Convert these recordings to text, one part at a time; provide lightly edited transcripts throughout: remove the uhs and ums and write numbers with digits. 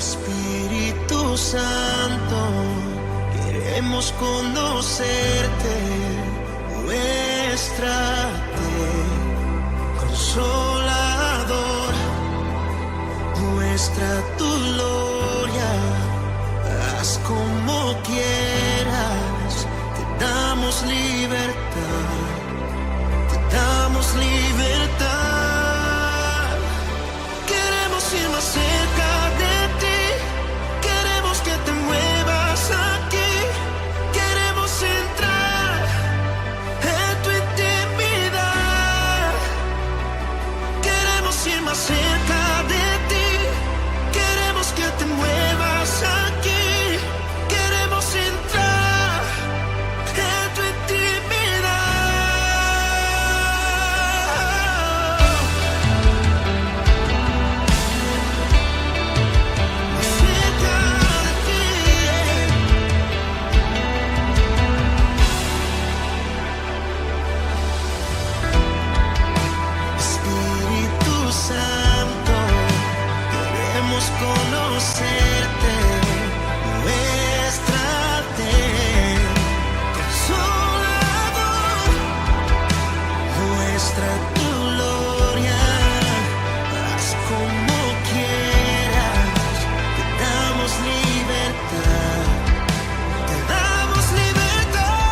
Espíritu Santo, queremos conocerte, muéstrate, Consolador, muestra tu gloria, haz como quieras, te damos libertad, te damos libertad. Queremos ir más cerca de ti, queremos que te muevas aquí, queremos entrar en tu intimidad. Queremos ir más cerca de ti, queremos que te muevas aquí, queremos entrar en tu intimidad. Más cerca de ti. Espíritu Santo, queremos conocerte, muéstrate, Consolador, muestra tu gloria, haz como quieras, te damos libertad, te damos libertad.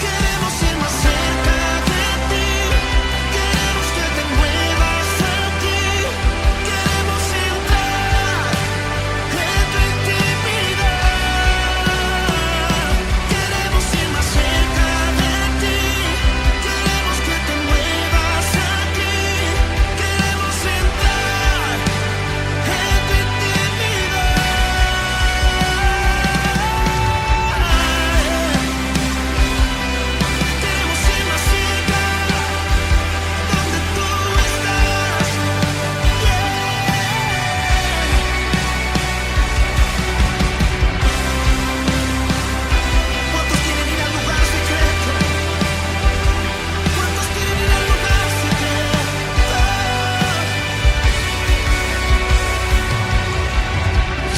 Queremos ir más cerca de ti, queremos que te muevas aquí, queremos entrar en tu intimidad. Queremos ir más cerca de ti, queremos que te muevas aquí, queremos entrar en tu intimidad. Queremos ir más cerca donde tú estás. ¿Cuántos quieren ir al lugar secreto? ¿Cuántos quieren ir al lugar secreto?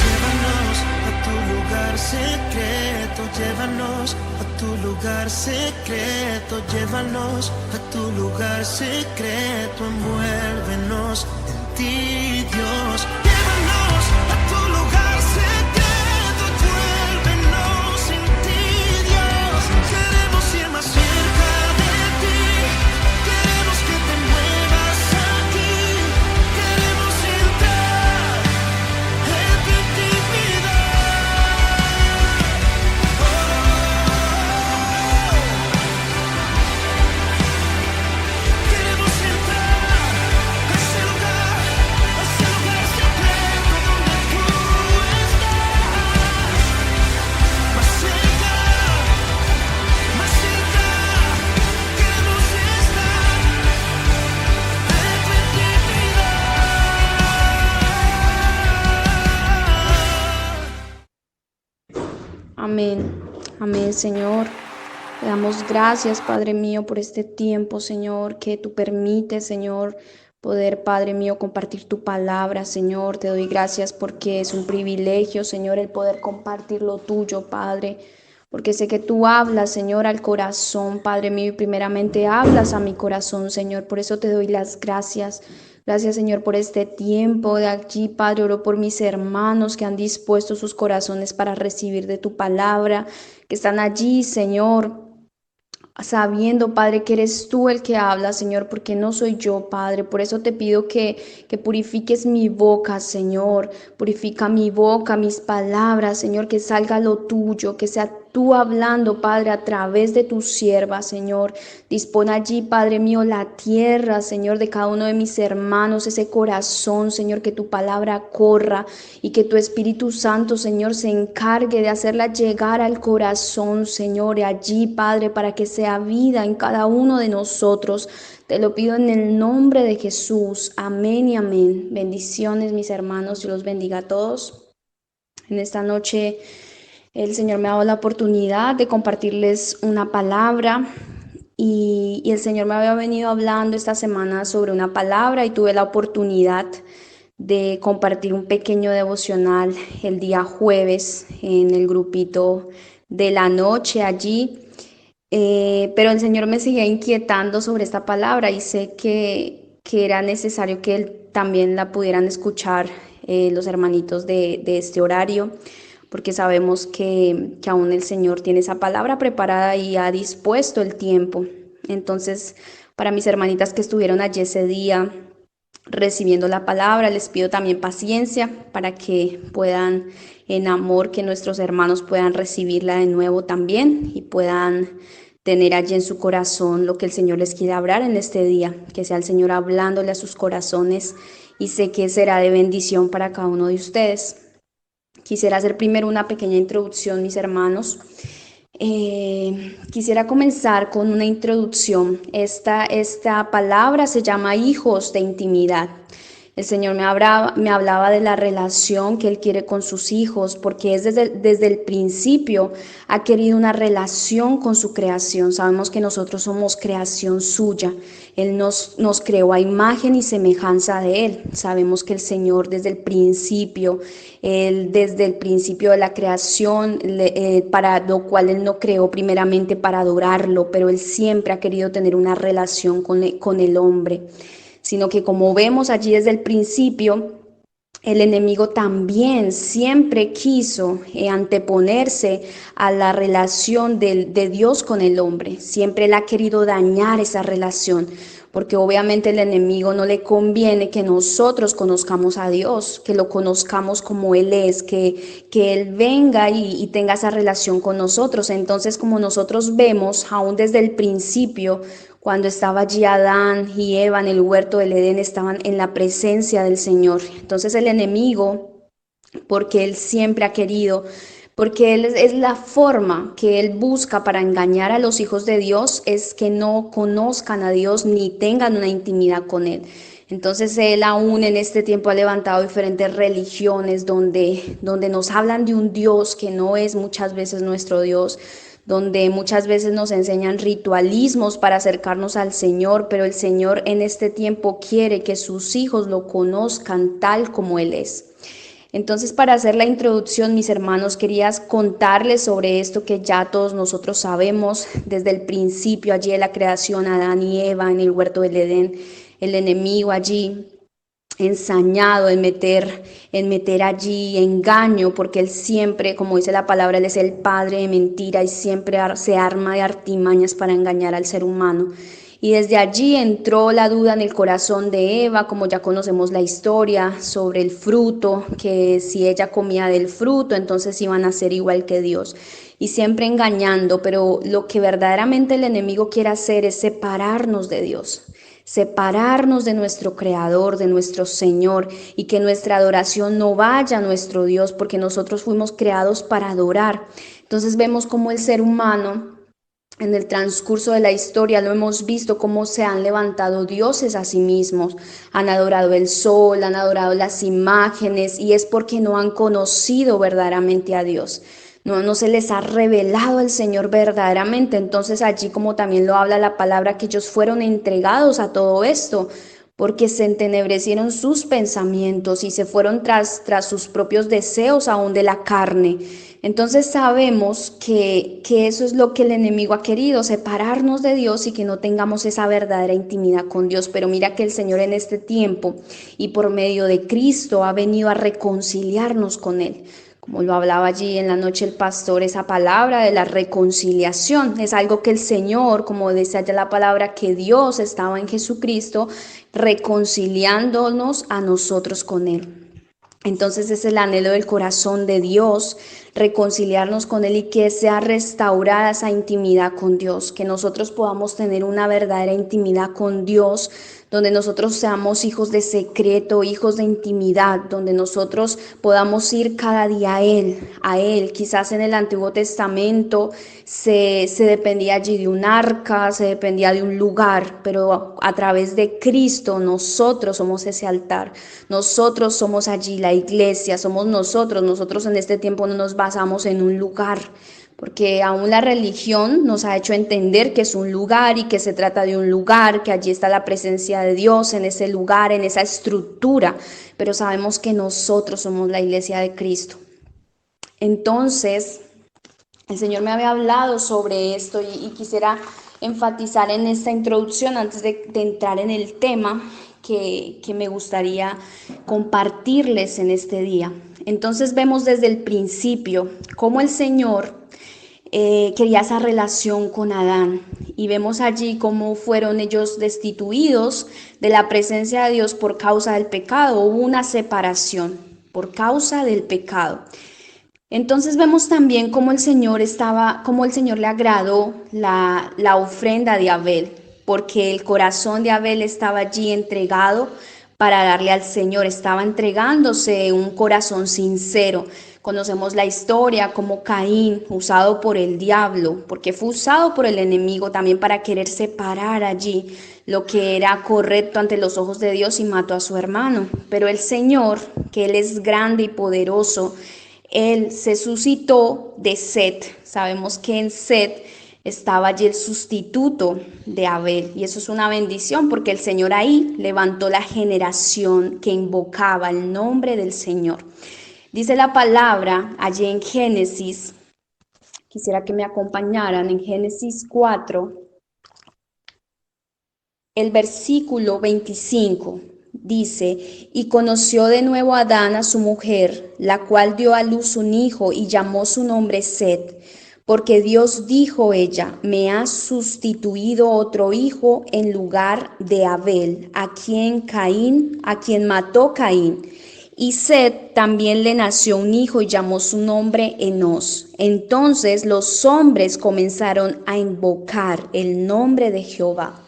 Llévanos a tu lugar secreto, llévanos a tu lugar secreto, llévanos a tu lugar secreto, envuélvenos en ti, Dios. Llévanos a tu lugar secreto, envuélvenos en ti, Dios. Queremos ir más cerca de ti, queremos que te muevas aquí, queremos entrar en tu intimidad. Queremos entrar a ese lugar secreto donde tú estás. Más cerca, queremos estar en tu intimidad. Amén, amén, Señor. Te damos gracias, Padre mío, por este tiempo, Señor, que tú permites, Señor, poder, Padre mío, compartir tu palabra, Señor. Te doy gracias porque es un privilegio, Señor, el poder compartir lo tuyo, Padre, porque sé que tú hablas, Señor, al corazón, Padre mío, y primeramente hablas a mi corazón, Señor. Por eso te doy las gracias. Gracias, Señor, por este tiempo de allí, Padre. Oro por mis hermanos que han dispuesto sus corazones para recibir de tu palabra, que están allí, Señor, sabiendo, Padre, que eres tú el que habla, Señor, porque no soy yo, Padre. Por eso te pido que purifiques mi boca, Señor. Purifica mi boca, mis palabras, Señor, que salga lo tuyo, que sea tú hablando, Padre, a través de tu sierva, Señor. Dispón allí, Padre mío, la tierra, Señor, de cada uno de mis hermanos, ese corazón, Señor, que tu palabra corra y que tu Espíritu Santo, Señor, se encargue de hacerla llegar al corazón, Señor, y allí, Padre, para que sea vida en cada uno de nosotros. Te lo pido en el nombre de Jesús. Amén y amén. Bendiciones, mis hermanos. Dios los bendiga a todos. En esta noche el Señor me ha dado la oportunidad de compartirles una palabra y el Señor me había venido hablando esta semana sobre una palabra y tuve la oportunidad de compartir un pequeño devocional el día jueves en el grupito de la noche allí. Pero el Señor me seguía inquietando sobre esta palabra y sé que era necesario que Él también la pudieran escuchar los hermanitos de este horario, porque sabemos que aún el Señor tiene esa palabra preparada y ha dispuesto el tiempo. Entonces, para mis hermanitas que estuvieron allí ese día recibiendo la palabra, les pido también paciencia para que puedan, en amor, que nuestros hermanos puedan recibirla de nuevo también y puedan tener allí en su corazón lo que el Señor les quiere hablar en este día, que sea el Señor hablándole a sus corazones y sé que será de bendición para cada uno de ustedes. Quisiera hacer primero una pequeña introducción, mis hermanos. Quisiera comenzar con una introducción. Esta palabra se llama hijos de intimidad. El Señor me hablaba de la relación que Él quiere con sus hijos, porque es desde el principio ha querido una relación con su creación. Sabemos que nosotros somos creación suya. Él nos creó a imagen y semejanza de Él. Sabemos que el Señor desde el principio, desde el principio de la creación, para lo cual Él no creó primeramente para adorarlo, pero Él siempre ha querido tener una relación con el hombre. Sino que como vemos allí desde el principio, el enemigo también siempre quiso anteponerse a la relación de Dios con el hombre. Siempre él ha querido dañar esa relación, porque obviamente el enemigo no le conviene que nosotros conozcamos a Dios, que lo conozcamos como Él es, que Él venga y tenga esa relación con nosotros. Entonces, como nosotros vemos, aún desde el principio, cuando estaba allí Adán y Eva en el huerto del Edén, estaban en la presencia del Señor. Entonces el enemigo, porque él siempre ha querido, porque él es la forma que él busca para engañar a los hijos de Dios, es que no conozcan a Dios ni tengan una intimidad con Él. Entonces él aún en este tiempo ha levantado diferentes religiones donde nos hablan de un Dios que no es muchas veces nuestro Dios, donde muchas veces nos enseñan ritualismos para acercarnos al Señor, pero el Señor en este tiempo quiere que sus hijos lo conozcan tal como Él es. Entonces, para hacer la introducción, mis hermanos, quería contarles sobre esto que ya todos nosotros sabemos desde el principio, allí de la creación, Adán y Eva en el huerto del Edén, el enemigo allí ensañado en meter allí engaño, porque él siempre, como dice la palabra, él es el padre de mentira y siempre se arma de artimañas para engañar al ser humano. Y desde allí entró la duda en el corazón de Eva, como ya conocemos la historia sobre el fruto, que si ella comía del fruto, entonces iban a ser igual que Dios. Y siempre engañando, pero lo que verdaderamente el enemigo quiere hacer es separarnos de Dios, separarnos de nuestro Creador, de nuestro Señor, y que nuestra adoración no vaya a nuestro Dios, porque nosotros fuimos creados para adorar. Entonces vemos cómo el ser humano, en el transcurso de la historia lo hemos visto cómo se han levantado dioses a sí mismos, han adorado el sol, han adorado las imágenes, y es porque no han conocido verdaderamente a Dios. No se les ha revelado al Señor verdaderamente. Entonces allí, como también lo habla la palabra, que ellos fueron entregados a todo esto, porque se entenebrecieron sus pensamientos y se fueron tras sus propios deseos aún de la carne. Entonces sabemos que eso es lo que el enemigo ha querido, separarnos de Dios y que no tengamos esa verdadera intimidad con Dios. Pero mira que el Señor en este tiempo y por medio de Cristo ha venido a reconciliarnos con Él. Como lo hablaba allí en la noche el pastor, esa palabra de la reconciliación es algo que el Señor, como decía ya la palabra, que Dios estaba en Jesucristo reconciliándonos a nosotros con Él. Entonces es el anhelo del corazón de Dios, reconciliarnos con Él y que sea restaurada esa intimidad con Dios, que nosotros podamos tener una verdadera intimidad con Dios, donde nosotros seamos hijos de secreto, hijos de intimidad, donde nosotros podamos ir cada día a Él. Quizás en el Antiguo Testamento se dependía allí de un arca, se dependía de un lugar, pero a través de Cristo nosotros somos ese altar, nosotros somos allí la iglesia, somos nosotros en este tiempo no nos basamos en un lugar, porque aún la religión nos ha hecho entender que es un lugar y que se trata de un lugar, que allí está la presencia de Dios en ese lugar, en esa estructura, pero sabemos que nosotros somos la iglesia de Cristo. Entonces, el Señor me había hablado sobre esto y quisiera enfatizar en esta introducción antes de entrar en el tema que me gustaría compartirles en este día. Entonces vemos desde el principio cómo el Señor quería esa relación con Adán y vemos allí cómo fueron ellos destituidos de la presencia de Dios por causa del pecado. Hubo una separación por causa del pecado. Entonces vemos también cómo el Señor le agradó la ofrenda de Abel, porque el corazón de Abel estaba allí entregado para darle al Señor, estaba entregándose un corazón sincero. Conocemos la historia como Caín, usado por el diablo, porque fue usado por el enemigo también para querer separar allí lo que era correcto ante los ojos de Dios y mató a su hermano. Pero el Señor, que Él es grande y poderoso, Él se suscitó de Set. Sabemos que en Set estaba allí el sustituto de Abel. Y eso es una bendición porque el Señor ahí levantó la generación que invocaba el nombre del Señor. Dice la palabra allí en Génesis, quisiera que me acompañaran en Génesis 4, el versículo 25. Dice, y conoció de nuevo Adán a su mujer, la cual dio a luz un hijo y llamó su nombre Set, porque Dios dijo ella, me has sustituido otro hijo en lugar de Abel, a quien mató Caín. Y Set también le nació un hijo y llamó su nombre Enos. Entonces los hombres comenzaron a invocar el nombre de Jehová.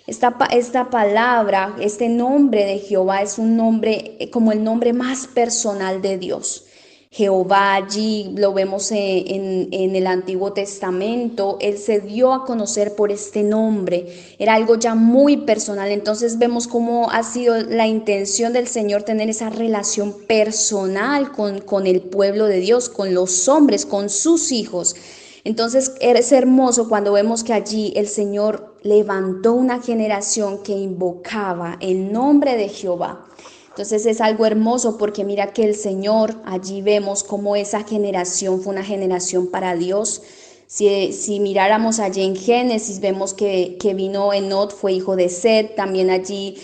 Esta palabra, este nombre de Jehová es un nombre como el nombre más personal de Dios. Jehová allí lo vemos en el Antiguo Testamento, Él se dio a conocer por este nombre, era algo ya muy personal. Entonces vemos cómo ha sido la intención del Señor tener esa relación personal con el pueblo de Dios, con los hombres, con sus hijos. Entonces es hermoso cuando vemos que allí el Señor levantó una generación que invocaba el nombre de Jehová. Entonces es algo hermoso porque mira que el Señor, allí vemos cómo esa generación fue una generación para Dios. Si miráramos allí en Génesis, vemos que vino Enoc, fue hijo de Set, también allí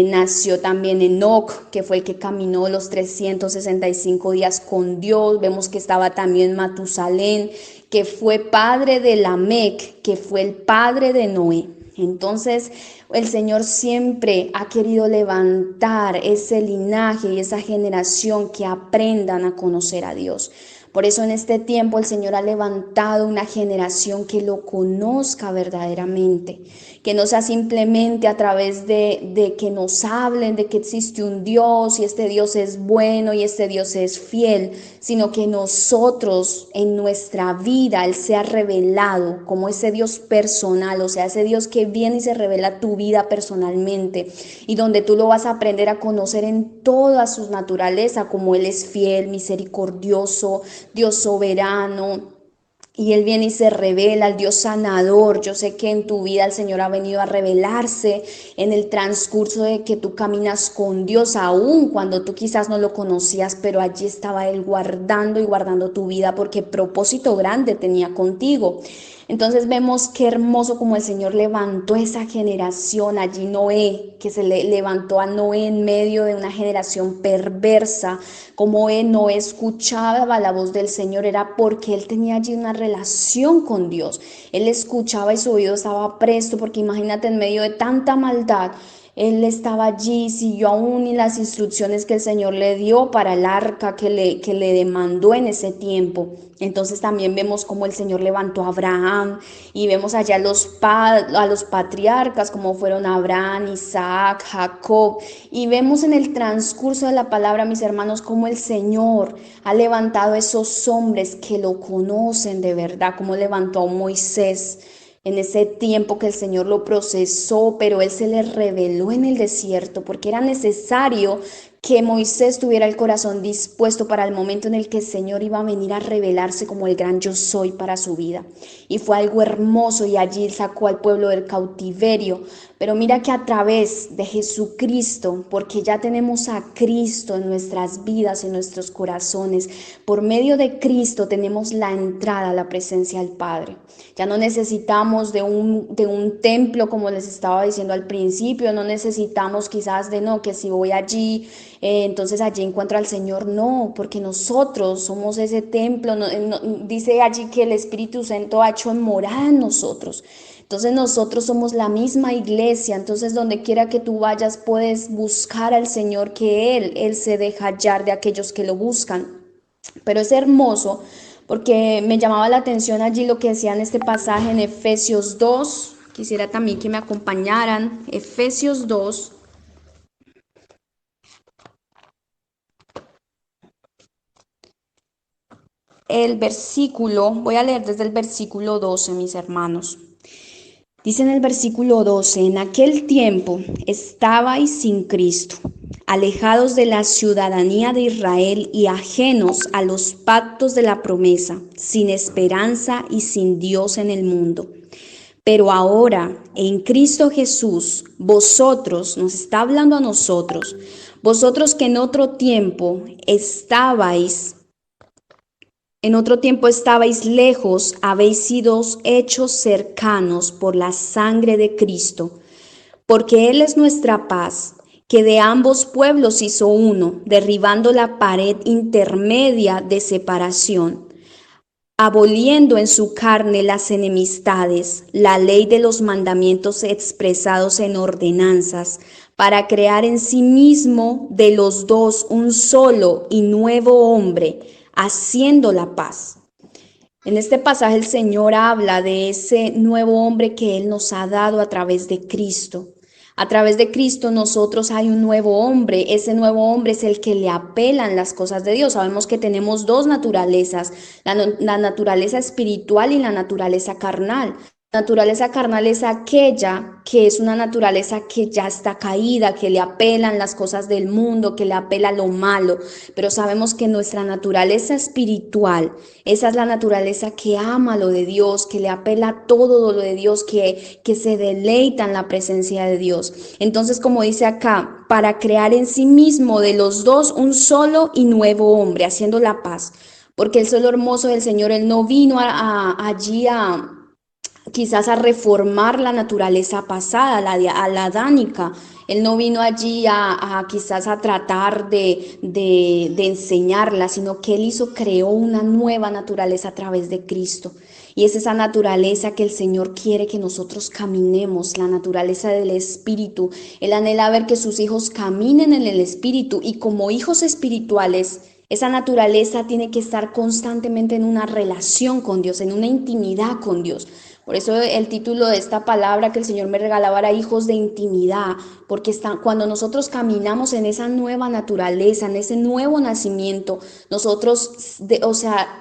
nació también Enoc, que fue el que caminó los 365 días con Dios. Vemos que estaba también Matusalén, que fue padre de Lamec, que fue el padre de Noé. Entonces el Señor siempre ha querido levantar ese linaje y esa generación que aprendan a conocer a Dios. Por eso en este tiempo el Señor ha levantado una generación que lo conozca verdaderamente, que no sea simplemente a través de que nos hablen de que existe un Dios y este Dios es bueno y este Dios es fiel, sino que nosotros en nuestra vida Él sea revelado como ese Dios personal, o sea, ese Dios que viene y se revela a tu vida personalmente y donde tú lo vas a aprender a conocer en toda su naturaleza, como Él es fiel, misericordioso, Dios soberano. Y Él viene y se revela, el Dios sanador. Yo sé que en tu vida el Señor ha venido a revelarse en el transcurso de que tú caminas con Dios, aún cuando tú quizás no lo conocías, pero allí estaba Él guardando y guardando tu vida porque propósito grande tenía contigo. Entonces vemos qué hermoso como el Señor levantó esa generación, allí Noé, que se le levantó a Noé en medio de una generación perversa, como él no escuchaba la voz del Señor, era porque él tenía allí una relación con Dios. Él escuchaba y su oído estaba presto, porque imagínate en medio de tanta maldad, él estaba allí, siguió aún y las instrucciones que el Señor le dio para el arca que le demandó en ese tiempo. Entonces también vemos cómo el Señor levantó a Abraham y vemos allá a los patriarcas como fueron Abraham, Isaac, Jacob. Y vemos en el transcurso de la palabra, mis hermanos, cómo el Señor ha levantado a esos hombres que lo conocen de verdad, como levantó a Moisés en ese tiempo que el Señor lo procesó, pero Él se le reveló en el desierto porque era necesario que Moisés tuviera el corazón dispuesto para el momento en el que el Señor iba a venir a revelarse como el gran yo soy para su vida. Y fue algo hermoso y allí sacó al pueblo del cautiverio. Pero mira que a través de Jesucristo, porque ya tenemos a Cristo en nuestras vidas, en nuestros corazones, por medio de Cristo tenemos la entrada a la presencia del Padre. Ya no necesitamos de un templo, como les estaba diciendo al principio, no necesitamos quizás de no, que si voy allí, entonces allí encuentro al Señor. No, porque nosotros somos ese templo. Dice allí que el Espíritu Santo ha hecho morada en nosotros. Entonces nosotros somos la misma iglesia. Entonces donde quiera que tú vayas puedes buscar al Señor, que Él se deja hallar de aquellos que lo buscan. Pero es hermoso porque me llamaba la atención allí lo que decía en este pasaje en Efesios 2. Quisiera también que me acompañaran. Efesios 2. Voy a leer desde el versículo 12, mis hermanos. Dice en el versículo 12: en aquel tiempo estabais sin Cristo, alejados de la ciudadanía de Israel y ajenos a los pactos de la promesa, sin esperanza y sin Dios en el mundo. Pero ahora, en Cristo Jesús, vosotros, nos está hablando a nosotros, vosotros que en otro tiempo estabais lejos, habéis sido hechos cercanos por la sangre de Cristo, porque Él es nuestra paz, que de ambos pueblos hizo uno, derribando la pared intermedia de separación, aboliendo en su carne las enemistades, la ley de los mandamientos expresados en ordenanzas, para crear en sí mismo de los dos un solo y nuevo hombre, haciendo la paz. En este pasaje el Señor habla de ese nuevo hombre que Él nos ha dado a través de Cristo. A través de Cristo nosotros hay un nuevo hombre. Ese nuevo hombre es el que le apelan las cosas de Dios. Sabemos que tenemos dos naturalezas, la naturaleza espiritual y la naturaleza carnal. La naturaleza carnal es aquella que es una naturaleza que ya está caída, que le apelan las cosas del mundo, que le apela lo malo. Pero sabemos que nuestra naturaleza espiritual, esa es la naturaleza que ama lo de Dios, que le apela todo lo de Dios, que se deleita en la presencia de Dios. Entonces, como dice acá, para crear en sí mismo de los dos un solo y nuevo hombre, haciendo la paz. Porque el solo hermoso del Señor, Él no vino allí quizás a reformar la naturaleza pasada, a la adánica. Él no vino allí quizás a tratar de enseñarla, sino que Él creó una nueva naturaleza a través de Cristo. Y es esa naturaleza que el Señor quiere que nosotros caminemos, la naturaleza del Espíritu. Él anhela ver que sus hijos caminen en el Espíritu, y como hijos espirituales, esa naturaleza tiene que estar constantemente en una relación con Dios, en una intimidad con Dios. Por eso el título de esta palabra que el Señor me regalaba era hijos de intimidad, porque cuando nosotros caminamos en esa nueva naturaleza, en ese nuevo nacimiento,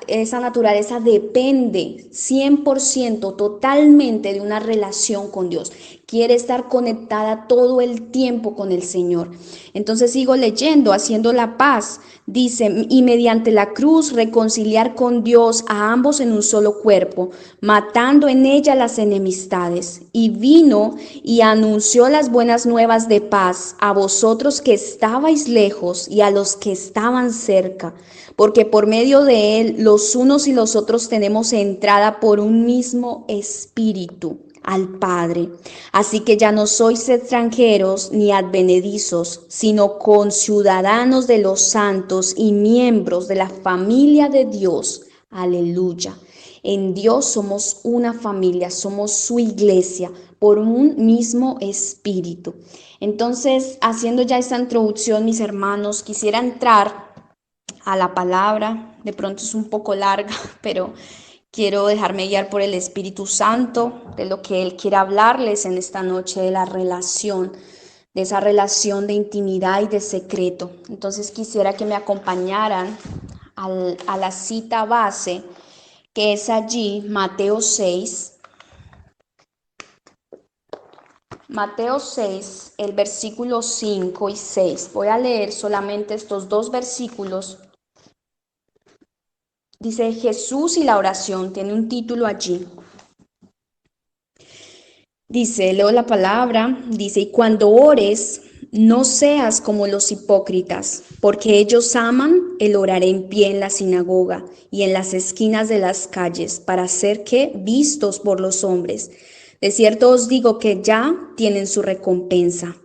esa naturaleza depende 100%, totalmente de una relación con Dios. Quiere estar conectada todo el tiempo con el Señor. Entonces sigo leyendo, haciendo la paz. Dice, y mediante la cruz reconciliar con Dios a ambos en un solo cuerpo, matando en ella las enemistades. Y vino y anunció las buenas nuevas de paz a vosotros que estabais lejos y a los que estaban cerca, porque por medio de él los unos y los otros tenemos entrada por un mismo espíritu al Padre. Así que ya no sois extranjeros ni advenedizos, sino conciudadanos de los santos y miembros de la familia de Dios. Aleluya. En Dios somos una familia, somos su iglesia por un mismo espíritu. Entonces, haciendo ya esta introducción, mis hermanos, quisiera entrar a la palabra. De pronto es un poco larga, pero quiero dejarme guiar por el Espíritu Santo, de lo que Él quiere hablarles en esta noche, de la relación, de esa relación de intimidad y de secreto. Entonces quisiera que me acompañaran a la cita base, que es allí, Mateo 6, Mateo 6, el versículo 5 y 6. Voy a leer solamente estos dos versículos. Dice Jesús y la oración, tiene un título allí. Dice, leo la palabra, dice, y cuando ores, no seas como los hipócritas, porque ellos aman el orar en pie en la sinagoga y en las esquinas de las calles, para ser que vistos por los hombres. De cierto os digo que ya tienen su recompensa.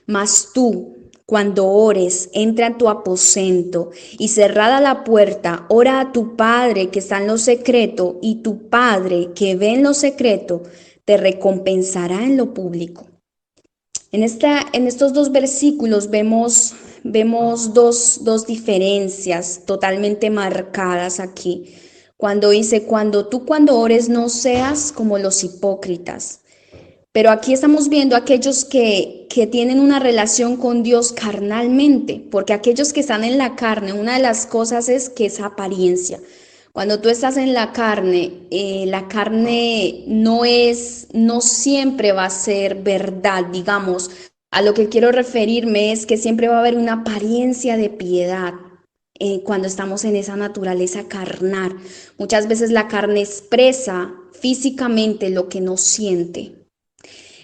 Mas tú, cuando ores, entra en tu aposento y cerrada la puerta, ora a tu Padre que está en lo secreto, y tu Padre que ve en lo secreto te recompensará en lo público. En estos dos versículos vemos dos diferencias totalmente marcadas aquí. Cuando dice, cuando ores no seas como los hipócritas. Pero aquí estamos viendo aquellos que tienen una relación con Dios carnalmente, porque aquellos que están en la carne, una de las cosas es que es apariencia. Cuando tú estás en la carne no siempre va a ser verdad, digamos. A lo que quiero referirme es que siempre va a haber una apariencia de piedad cuando estamos en esa naturaleza carnal. Muchas veces la carne expresa físicamente lo que no siente.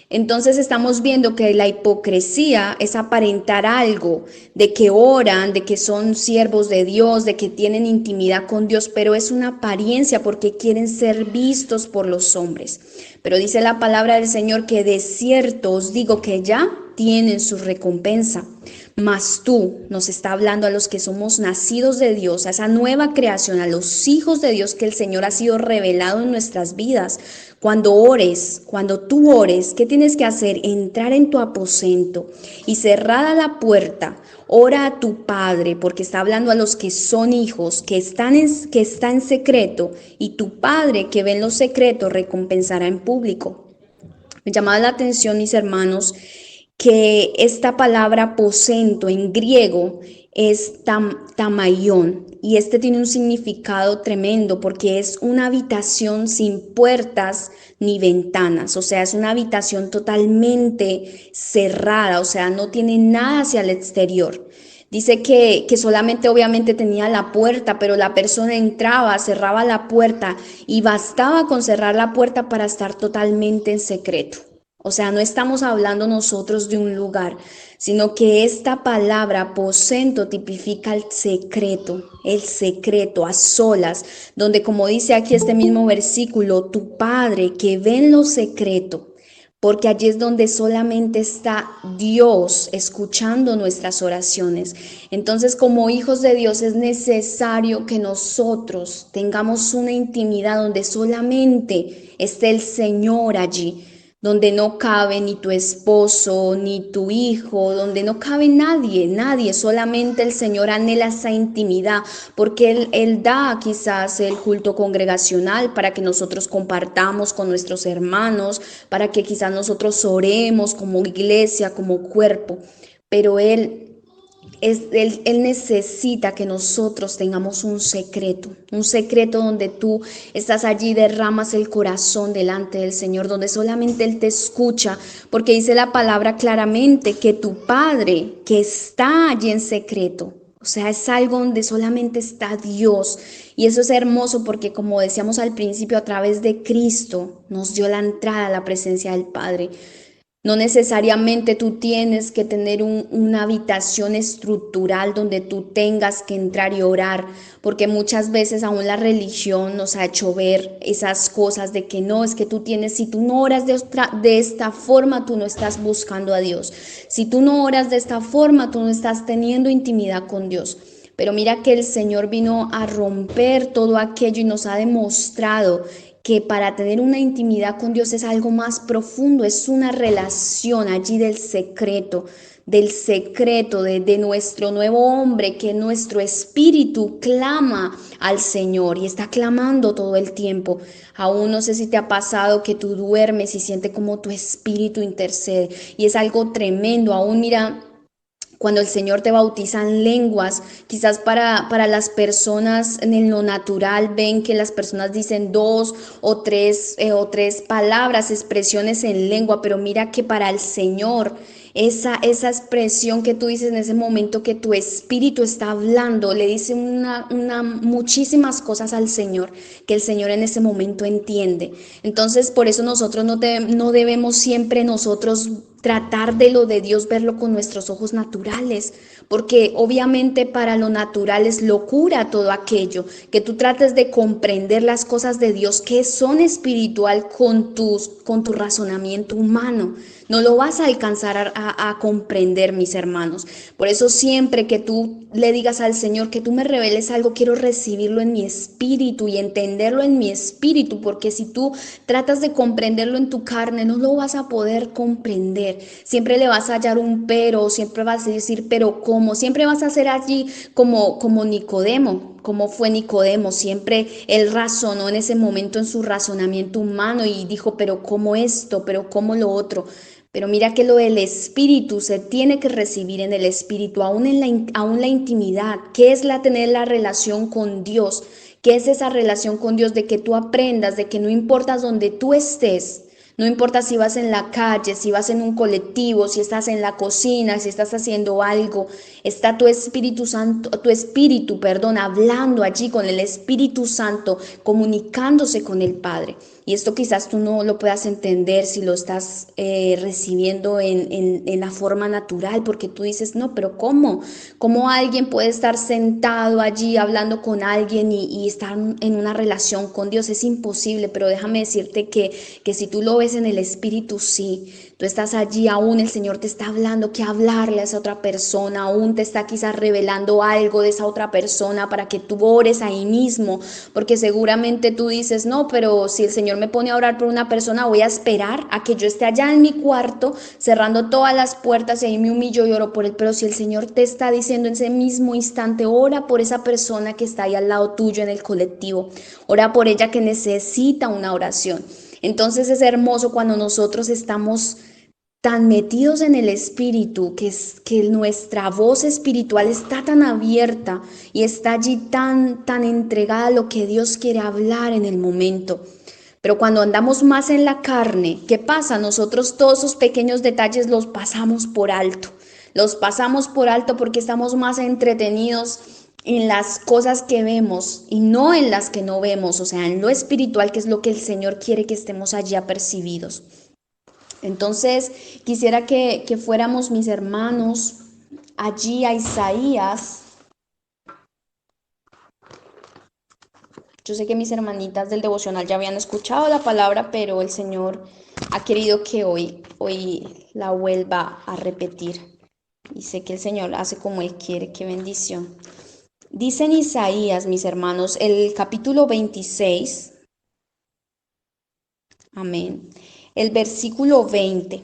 Entonces estamos viendo que la hipocresía es aparentar algo, de que oran, de que son siervos de Dios, de que tienen intimidad con Dios, pero es una apariencia porque quieren ser vistos por los hombres. Pero dice la palabra del Señor que de cierto os digo que ya tienen su recompensa. Mas tú, nos está hablando a los que somos nacidos de Dios, a esa nueva creación, a los hijos de Dios que el Señor ha sido revelado en nuestras vidas. Cuando tú ores, ¿qué tienes que hacer? Entrar en tu aposento y cerrada la puerta, ora a tu Padre, porque está hablando a los que son hijos, que está en secreto, y tu Padre que ve en lo secreto recompensará en público. Me llamaba la atención, mis hermanos, que esta palabra aposento en griego es tamaión, y este tiene un significado tremendo porque es una habitación sin puertas ni ventanas, o sea, es una habitación totalmente cerrada, o sea, no tiene nada hacia el exterior. Dice que solamente obviamente tenía la puerta, pero la persona entraba, cerraba la puerta y bastaba con cerrar la puerta para estar totalmente en secreto. O sea, no estamos hablando nosotros de un lugar, sino que esta palabra aposento tipifica el secreto a solas, donde como dice aquí este mismo versículo, tu Padre que ve en lo secreto, porque allí es donde solamente está Dios escuchando nuestras oraciones. Entonces, como hijos de Dios es necesario que nosotros tengamos una intimidad donde solamente esté el Señor allí, donde no cabe ni tu esposo, ni tu hijo, donde no cabe nadie, solamente el Señor anhela esa intimidad, porque Él da quizás el culto congregacional para que nosotros compartamos con nuestros hermanos, para que quizás nosotros oremos como iglesia, como cuerpo, pero Él necesita que nosotros tengamos un secreto donde tú estás allí, derramas el corazón delante del Señor, donde solamente Él te escucha, porque dice la palabra claramente que tu Padre que está allí en secreto, o sea, es algo donde solamente está Dios. Y eso es hermoso porque, como decíamos al principio, a través de Cristo nos dio la entrada a la presencia del Padre. No necesariamente tú tienes que tener una habitación estructural donde tú tengas que entrar y orar, porque muchas veces aún la religión nos ha hecho ver esas cosas de que no, es que tú tienes, si tú no oras de esta forma, tú no estás buscando a Dios. Si tú no oras de esta forma, tú no estás teniendo intimidad con Dios. Pero mira que el Señor vino a romper todo aquello y nos ha demostrado que para tener una intimidad con Dios es algo más profundo, es una relación allí del secreto de nuestro nuevo hombre, que nuestro espíritu clama al Señor y está clamando todo el tiempo. Aún no sé si te ha pasado que tú duermes y sientes como tu espíritu intercede, y es algo tremendo. Aún mira, Cuando el Señor te bautiza en lenguas, quizás para las personas en lo natural ven que las personas dicen dos o tres palabras, expresiones en lengua, pero mira que para el Señor esa expresión que tú dices en ese momento que tu espíritu está hablando, le dice muchísimas cosas al Señor, que el Señor en ese momento entiende. Entonces, por eso nosotros no debemos siempre nosotros tratar de lo de Dios, verlo con nuestros ojos naturales, porque obviamente para lo natural es locura todo aquello, que tú trates de comprender las cosas de Dios que son espiritual con tu razonamiento humano. No lo vas a alcanzar a comprender, mis hermanos. Por eso siempre que tú le digas al Señor que tú me reveles algo, quiero recibirlo en mi espíritu y entenderlo en mi espíritu, porque si tú tratas de comprenderlo en tu carne, no lo vas a poder comprender. Siempre le vas a hallar un pero, siempre vas a decir, pero ¿cómo? Siempre vas a ser allí como Nicodemo. Como fue Nicodemo, siempre él razonó en ese momento en su razonamiento humano y dijo, pero ¿cómo esto? ¿Pero cómo lo otro? Pero mira que lo del espíritu se tiene que recibir en el espíritu, aún la intimidad. ¿Qué es tener la relación con Dios? ¿Qué es esa relación con Dios? De que tú aprendas, de que no importa donde tú estés, no importa si vas en la calle, si vas en un colectivo, si estás en la cocina, si estás haciendo algo, está tu Espíritu Santo, perdón, hablando allí con el Espíritu Santo, comunicándose con el Padre. Y esto quizás tú no lo puedas entender si lo estás recibiendo en la forma natural, porque tú dices, no, pero ¿cómo? ¿Cómo alguien puede estar sentado allí hablando con alguien y estar en una relación con Dios? Es imposible, pero déjame decirte que si tú lo ves en el Espíritu, sí. Tú estás allí, aún el Señor te está hablando que hablarle a esa otra persona, aún te está quizás revelando algo de esa otra persona para que tú ores ahí mismo, porque seguramente tú dices, no, pero si el Señor me pone a orar por una persona, voy a esperar a que yo esté allá en mi cuarto, cerrando todas las puertas y ahí me humillo y oro por él. Pero si el Señor te está diciendo en ese mismo instante, ora por esa persona que está ahí al lado tuyo en el colectivo, ora por ella que necesita una oración. Entonces es hermoso cuando nosotros estamos tan metidos en el espíritu, que nuestra voz espiritual está tan abierta y está allí tan entregada a lo que Dios quiere hablar en el momento. Pero cuando andamos más en la carne, ¿qué pasa? Nosotros todos esos pequeños detalles los pasamos por alto. Los pasamos por alto porque estamos más entretenidos en las cosas que vemos y no en las que no vemos, o sea, en lo espiritual, que es lo que el Señor quiere que estemos allí apercibidos. Entonces, quisiera que fuéramos, mis hermanos, allí a Isaías. Yo sé que mis hermanitas del devocional ya habían escuchado la palabra, pero el Señor ha querido que hoy la vuelva a repetir. Y sé que el Señor hace como Él quiere. Qué bendición. Dice en Isaías, mis hermanos, el capítulo 26. Amén. El versículo 20.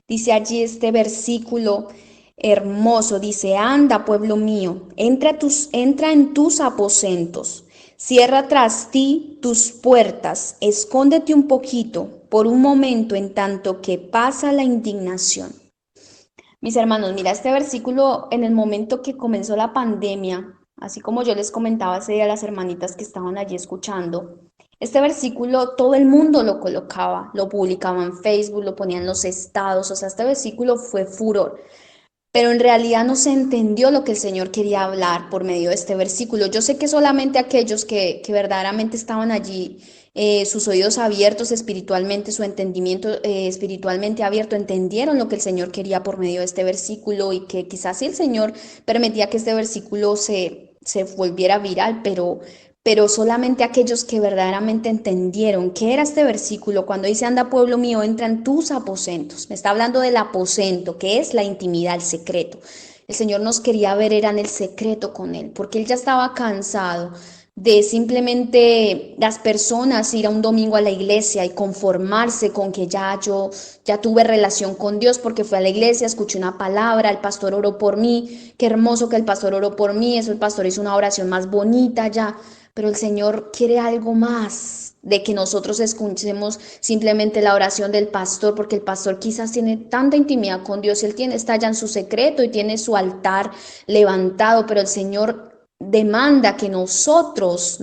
Dice allí este versículo hermoso, dice, anda, pueblo mío, entra en tus aposentos, cierra tras ti tus puertas, escóndete un poquito, por un momento, en tanto que pasa la indignación. Mis hermanos, mira, este versículo en el momento que comenzó la pandemia, así como yo les comentaba ese día a las hermanitas que estaban allí escuchando, este versículo todo el mundo lo colocaba, lo publicaba en Facebook, lo ponían en los estados, o sea, este versículo fue furor. Pero en realidad no se entendió lo que el Señor quería hablar por medio de este versículo. Yo sé que solamente aquellos que verdaderamente estaban allí, sus oídos abiertos espiritualmente, su entendimiento espiritualmente abierto, entendieron lo que el Señor quería por medio de este versículo, y que quizás si el Señor permitía que este versículo se volviera viral, pero solamente aquellos que verdaderamente entendieron qué era este versículo cuando dice, anda, pueblo mío, entra en tus aposentos. Me está hablando del aposento, que es la intimidad, el secreto. El Señor nos quería ver, era en el secreto con Él, porque Él ya estaba cansado de simplemente las personas ir a un domingo a la iglesia y conformarse con que ya tuve relación con Dios porque fui a la iglesia, escuché una palabra, el pastor oró por mí, qué hermoso que el pastor oró por mí, eso el pastor hizo una oración más bonita ya, pero el Señor quiere algo más de que nosotros escuchemos simplemente la oración del pastor, porque el pastor quizás tiene tanta intimidad con Dios, está allá en su secreto y tiene su altar levantado, pero el Señor demanda que nosotros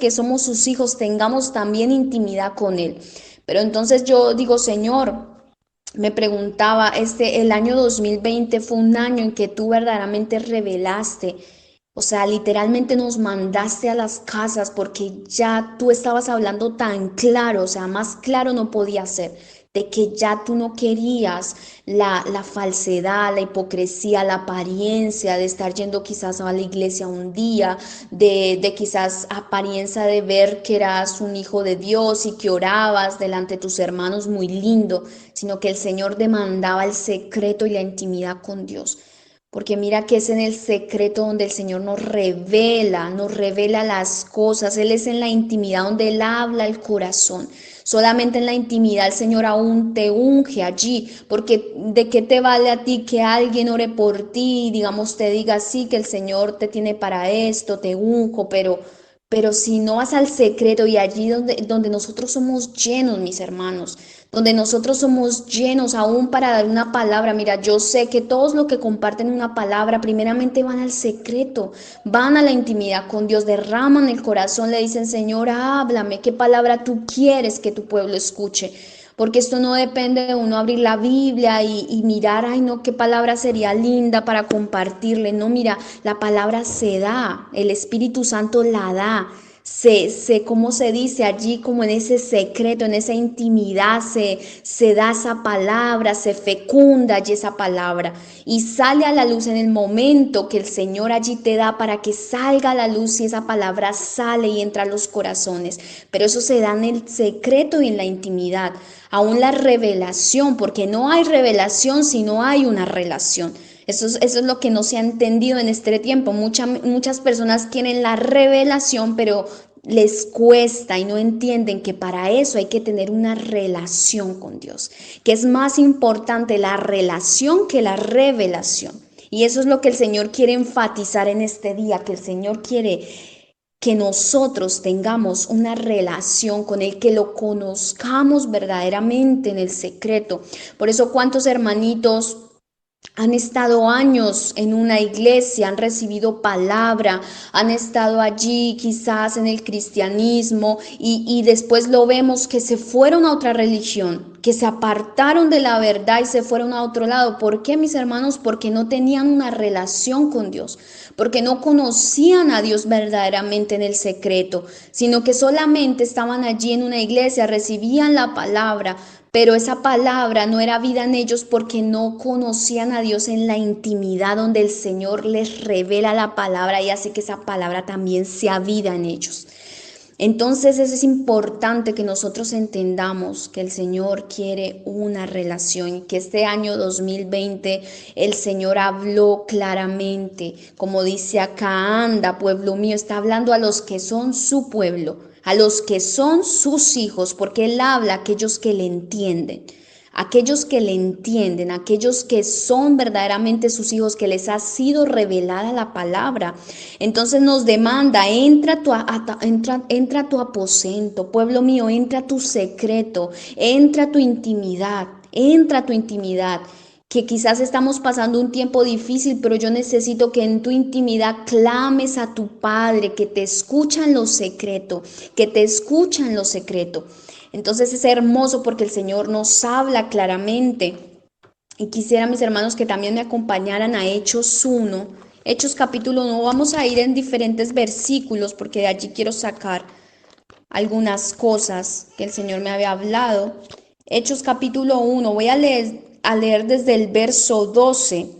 que somos sus hijos, tengamos también intimidad con Él. Pero entonces yo digo, Señor, me preguntaba, el año 2020 fue un año en que tú verdaderamente revelaste, o sea, literalmente nos mandaste a las casas porque ya tú estabas hablando tan claro, o sea, más claro no podía ser, de que ya tú no querías la falsedad, la hipocresía, la apariencia de estar yendo quizás a la iglesia un día, de quizás apariencia de ver que eras un hijo de Dios y que orabas delante de tus hermanos muy lindo, sino que el Señor demandaba el secreto y la intimidad con Dios. Porque mira que es en el secreto donde el Señor nos revela las cosas. Él es en la intimidad donde Él habla el corazón. Solamente en la intimidad el Señor aún te unge allí, porque ¿de qué te vale a ti que alguien ore por ti y digamos te diga sí que el Señor te tiene para esto, te unjo, pero si no vas al secreto y allí donde nosotros somos llenos, mis hermanos, donde nosotros somos llenos aún para dar una palabra. Mira, yo sé que todos los que comparten una palabra, primeramente van al secreto, van a la intimidad con Dios, derraman el corazón, le dicen, Señor, háblame, qué palabra tú quieres que tu pueblo escuche. Porque esto no depende de uno abrir la Biblia y mirar, ay no, qué palabra sería linda para compartirle. No, mira, la palabra se da, el Espíritu Santo la da. ¿Cómo se dice allí? Como en ese secreto, en esa intimidad, se da esa palabra, se fecunda allí esa palabra y sale a la luz en el momento que el Señor allí te da para que salga a la luz y esa palabra sale y entra a los corazones. Pero eso se da en el secreto y en la intimidad. Aún la revelación, porque no hay revelación si no hay una relación. Eso es lo que no se ha entendido en este tiempo. Muchas personas quieren la revelación, pero les cuesta y no entienden que para eso hay que tener una relación con Dios, que es más importante la relación que la revelación. Y eso es lo que el Señor quiere enfatizar en este día, que el Señor quiere que nosotros tengamos una relación con Él, que lo conozcamos verdaderamente en el secreto. Por eso, ¿cuántos hermanitos han estado años en una iglesia, han recibido palabra, han estado allí quizás en el cristianismo y después lo vemos que se fueron a otra religión, que se apartaron de la verdad y se fueron a otro lado? ¿Por qué, mis hermanos? Porque no tenían una relación con Dios, porque no conocían a Dios verdaderamente en el secreto, sino que solamente estaban allí en una iglesia, recibían la palabra, pero esa palabra no era vida en ellos porque no conocían a Dios en la intimidad donde el Señor les revela la palabra y hace que esa palabra también sea vida en ellos. Entonces eso es importante que nosotros entendamos que el Señor quiere una relación, que este año 2020 el Señor habló claramente, como dice acá, anda, pueblo mío, está hablando a los que son su pueblo, a los que son sus hijos, porque Él habla a aquellos que le entienden. Aquellos que son verdaderamente sus hijos, que les ha sido revelada la palabra. Entonces nos demanda, entra a tu aposento, pueblo mío, entra a tu secreto, entra a tu intimidad, que quizás estamos pasando un tiempo difícil, pero yo necesito que en tu intimidad clames a tu Padre, que te escucha en lo secreto, que te escucha en lo secreto. Entonces es hermoso porque el Señor nos habla claramente. Y quisiera, mis hermanos, que también me acompañaran a Hechos 1. Hechos capítulo 1, vamos a ir en diferentes versículos porque de allí quiero sacar algunas cosas que el Señor me había hablado. Hechos capítulo 1, voy a leer desde el verso 12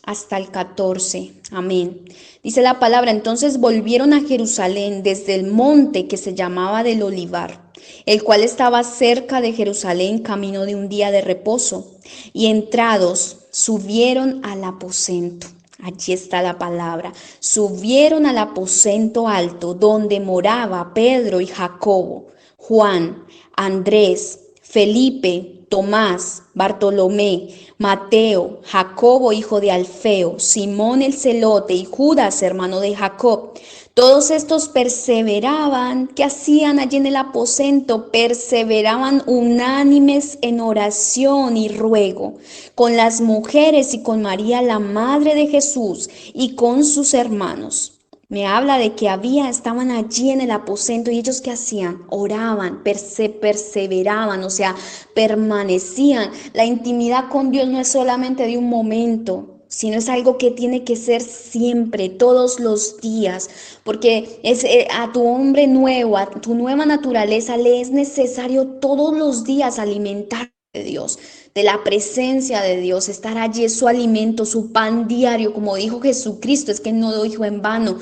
hasta el 14. Amén. Dice la palabra, entonces volvieron a Jerusalén desde el monte que se llamaba del Olivar, el cual estaba cerca de Jerusalén, camino de un día de reposo, y entrados subieron al aposento. Allí está la palabra. Subieron al aposento alto donde moraba Pedro y Jacobo, Juan, Andrés, Felipe, Tomás, Bartolomé, Mateo, Jacobo, hijo de Alfeo, Simón el celote y Judas, hermano de Jacob. Todos estos perseveraban. ¿Qué hacían allí en el aposento? Perseveraban unánimes en oración y ruego, con las mujeres y con María, la madre de Jesús, y con sus hermanos. Me habla de que estaban allí en el aposento y ellos ¿qué hacían? Oraban, perseveraban, o sea, permanecían. La intimidad con Dios no es solamente de un momento, sino es algo que tiene que ser siempre, todos los días, porque es a tu hombre nuevo, a tu nueva naturaleza, le es necesario todos los días alimentar de Dios, de la presencia de Dios, estar allí es su alimento, su pan diario, como dijo Jesucristo, es que no lo dijo en vano.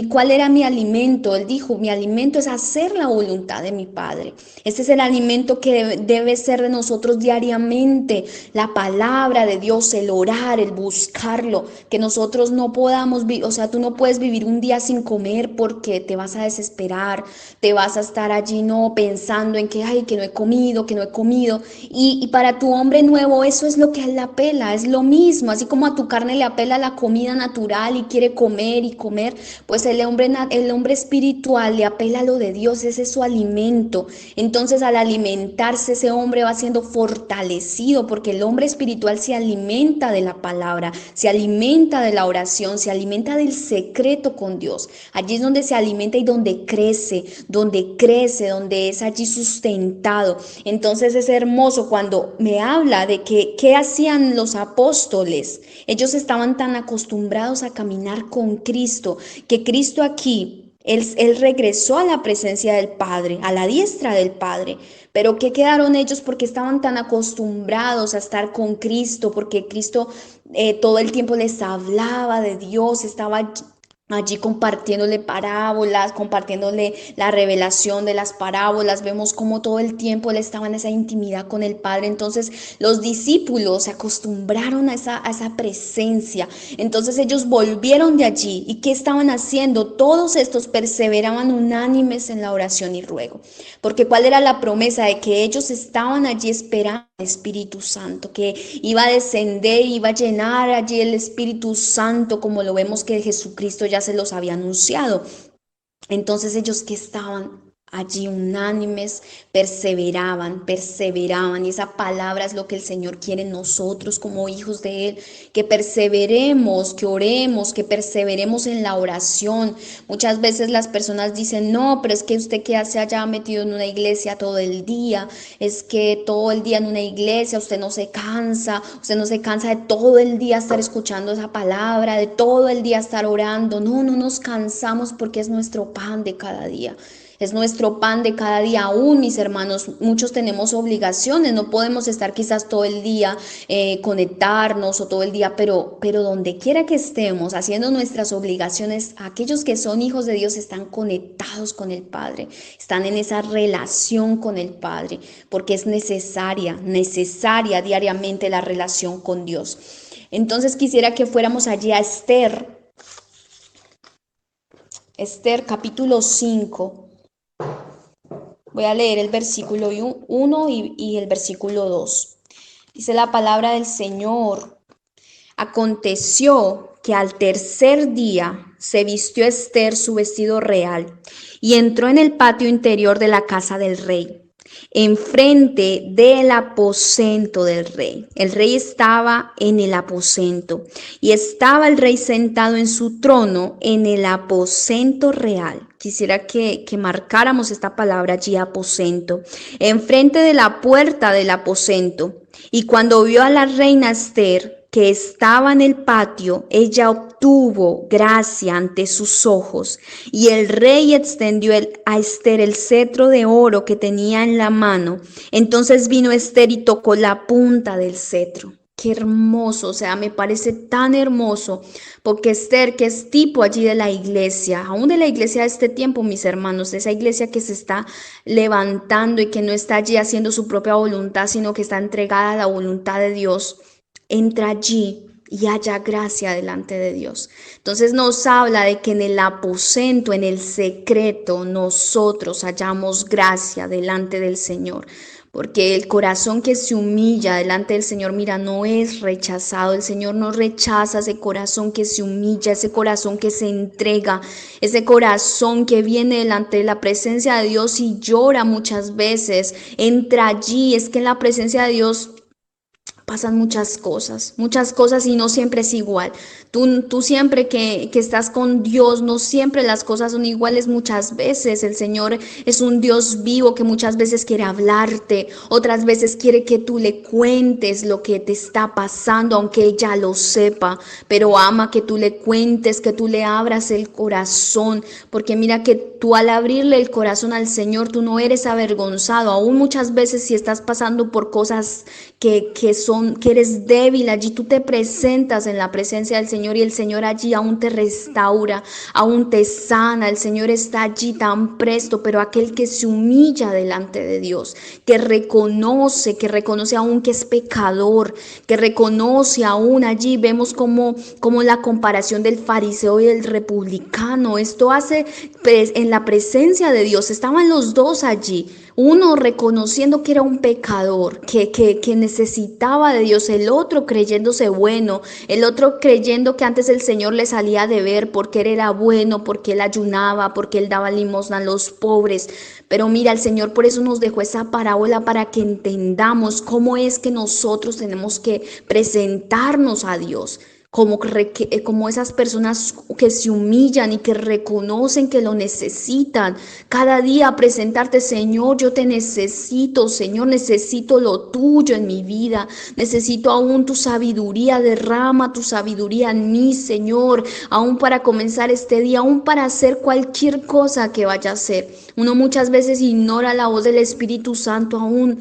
¿Cuál era mi alimento? Él dijo, mi alimento es hacer la voluntad de mi Padre. Este es el alimento que debe ser de nosotros diariamente, la palabra de Dios, el orar, el buscarlo, que nosotros no podamos, o sea, tú no puedes vivir un día sin comer porque te vas a desesperar, te vas a estar allí no pensando en que, ay, que no he comido, que no he comido, y para tu hombre nuevo eso es lo que a él le apela, es lo mismo, así como a tu carne le apela la comida natural y quiere comer y comer, pues el hombre espiritual le apela a lo de Dios, ese es su alimento. Entonces al alimentarse ese hombre va siendo fortalecido porque el hombre espiritual se alimenta de la palabra, se alimenta de la oración, se alimenta del secreto con Dios. Allí es donde se alimenta y donde es allí sustentado. Entonces es hermoso cuando me habla de que qué hacían los apóstoles. Ellos estaban tan acostumbrados a caminar con Cristo, que Cristo aquí, él regresó a la presencia del Padre, a la diestra del Padre. Pero ¿qué quedaron ellos? Porque estaban tan acostumbrados a estar con Cristo, porque Cristo todo el tiempo les hablaba de Dios, estaba allí compartiéndole parábolas, compartiéndole la revelación de las parábolas. Vemos cómo todo el tiempo él estaba en esa intimidad con el Padre. Entonces los discípulos se acostumbraron a esa presencia. Entonces ellos volvieron de allí. ¿Y qué estaban haciendo? Todos estos perseveraban unánimes en la oración y ruego. Porque ¿cuál era la promesa? De que ellos estaban allí esperando al Espíritu Santo, que iba a descender, iba a llenar allí el Espíritu Santo, como lo vemos que Jesucristo ya se los había anunciado. Entonces ellos que estaban allí unánimes, perseveraban, y esa palabra es lo que el Señor quiere en nosotros como hijos de Él, que perseveremos, que oremos, que perseveremos en la oración. Muchas veces las personas dicen, no, pero es que usted que se haya metido en una iglesia todo el día, es que todo el día en una iglesia usted no se cansa de todo el día estar escuchando esa palabra, de todo el día estar orando. No nos cansamos porque es nuestro pan de cada día. Es nuestro pan de cada día. Aún, mis hermanos, muchos tenemos obligaciones, no podemos estar quizás todo el día conectarnos o todo el día, pero donde quiera que estemos haciendo nuestras obligaciones, aquellos que son hijos de Dios están conectados con el Padre, están en esa relación con el Padre, porque es necesaria diariamente la relación con Dios. Entonces quisiera que fuéramos allí a Esther capítulo 5. Voy a leer el versículo 1 y el versículo 2. Dice la palabra del Señor. Aconteció que al tercer día se vistió Esther su vestido real y entró en el patio interior de la casa del rey, enfrente del aposento del rey. El rey estaba en el aposento y estaba el rey sentado en su trono en el aposento real. Quisiera que marcáramos esta palabra allí, aposento, enfrente de la puerta del aposento. Y cuando vio a la reina Esther, que estaba en el patio, ella obtuvo gracia ante sus ojos, y el rey extendió a Esther el cetro de oro que tenía en la mano. Entonces vino Esther y tocó la punta del cetro. Qué hermoso, o sea, me parece tan hermoso, porque Esther, que es tipo allí de la iglesia, aún de la iglesia de este tiempo, mis hermanos, de esa iglesia que se está levantando y que no está allí haciendo su propia voluntad, sino que está entregada a la voluntad de Dios, entra allí y haya gracia delante de Dios. Entonces nos habla de que en el aposento, en el secreto, nosotros hallamos gracia delante del Señor. Porque el corazón que se humilla delante del Señor, mira, no es rechazado. El Señor no rechaza ese corazón que se humilla, ese corazón que se entrega, ese corazón que viene delante de la presencia de Dios y llora muchas veces. Entra allí, es que en la presencia de Dios pasan muchas cosas y no siempre es igual. Tú siempre que estás con Dios, no siempre las cosas son iguales muchas veces. El Señor es un Dios vivo que muchas veces quiere hablarte, otras veces quiere que tú le cuentes lo que te está pasando, aunque ella lo sepa, pero ama que tú le cuentes, que tú le abras el corazón, porque mira que tú al abrirle el corazón al Señor, tú no eres avergonzado, aún muchas veces si estás pasando por cosas que eres débil, allí tú te presentas en la presencia del Señor y el Señor allí aún te restaura, aún te sana. El Señor está allí tan presto, pero aquel que se humilla delante de Dios, que reconoce aún que es pecador, que reconoce aún allí, vemos como la comparación del fariseo y del republicano, esto hace en la presencia de Dios, estaban los dos allí. Uno reconociendo que era un pecador, que necesitaba de Dios, el otro creyéndose bueno, el otro creyendo que antes el Señor le salía a deber porque él era bueno, porque él ayunaba, porque él daba limosna a los pobres. Pero mira, el Señor por eso nos dejó esa parábola para que entendamos cómo es que nosotros tenemos que presentarnos a Dios. Como esas personas que se humillan y que reconocen que lo necesitan. Cada día presentarte, Señor, yo te necesito, Señor, necesito lo tuyo en mi vida. Necesito aún tu sabiduría, derrama tu sabiduría en mí, Señor, aún para comenzar este día, aún para hacer cualquier cosa que vaya a hacer. Uno muchas veces ignora la voz del Espíritu Santo aún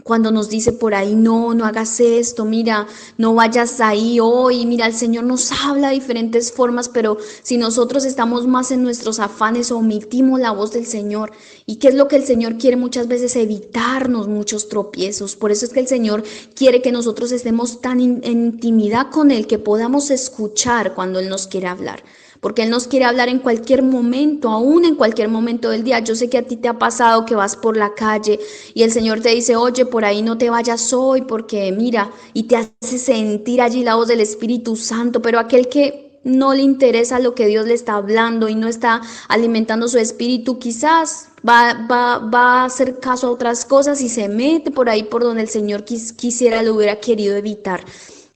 cuando nos dice por ahí, no hagas esto, mira, no vayas ahí hoy, mira, el Señor nos habla de diferentes formas, pero si nosotros estamos más en nuestros afanes, omitimos la voz del Señor. ¿Y qué es lo que el Señor quiere muchas veces? Evitarnos muchos tropiezos. Por eso es que el Señor quiere que nosotros estemos tan en intimidad con Él, que podamos escuchar cuando Él nos quiere hablar. Porque Él nos quiere hablar en cualquier momento, aún en cualquier momento del día. Yo sé que a ti te ha pasado que vas por la calle y el Señor te dice, oye, por ahí no te vayas hoy porque mira, y te hace sentir allí la voz del Espíritu Santo, pero aquel que no le interesa lo que Dios le está hablando y no está alimentando su espíritu, quizás va a hacer caso a otras cosas y se mete por ahí por donde el Señor quisiera, lo hubiera querido evitar.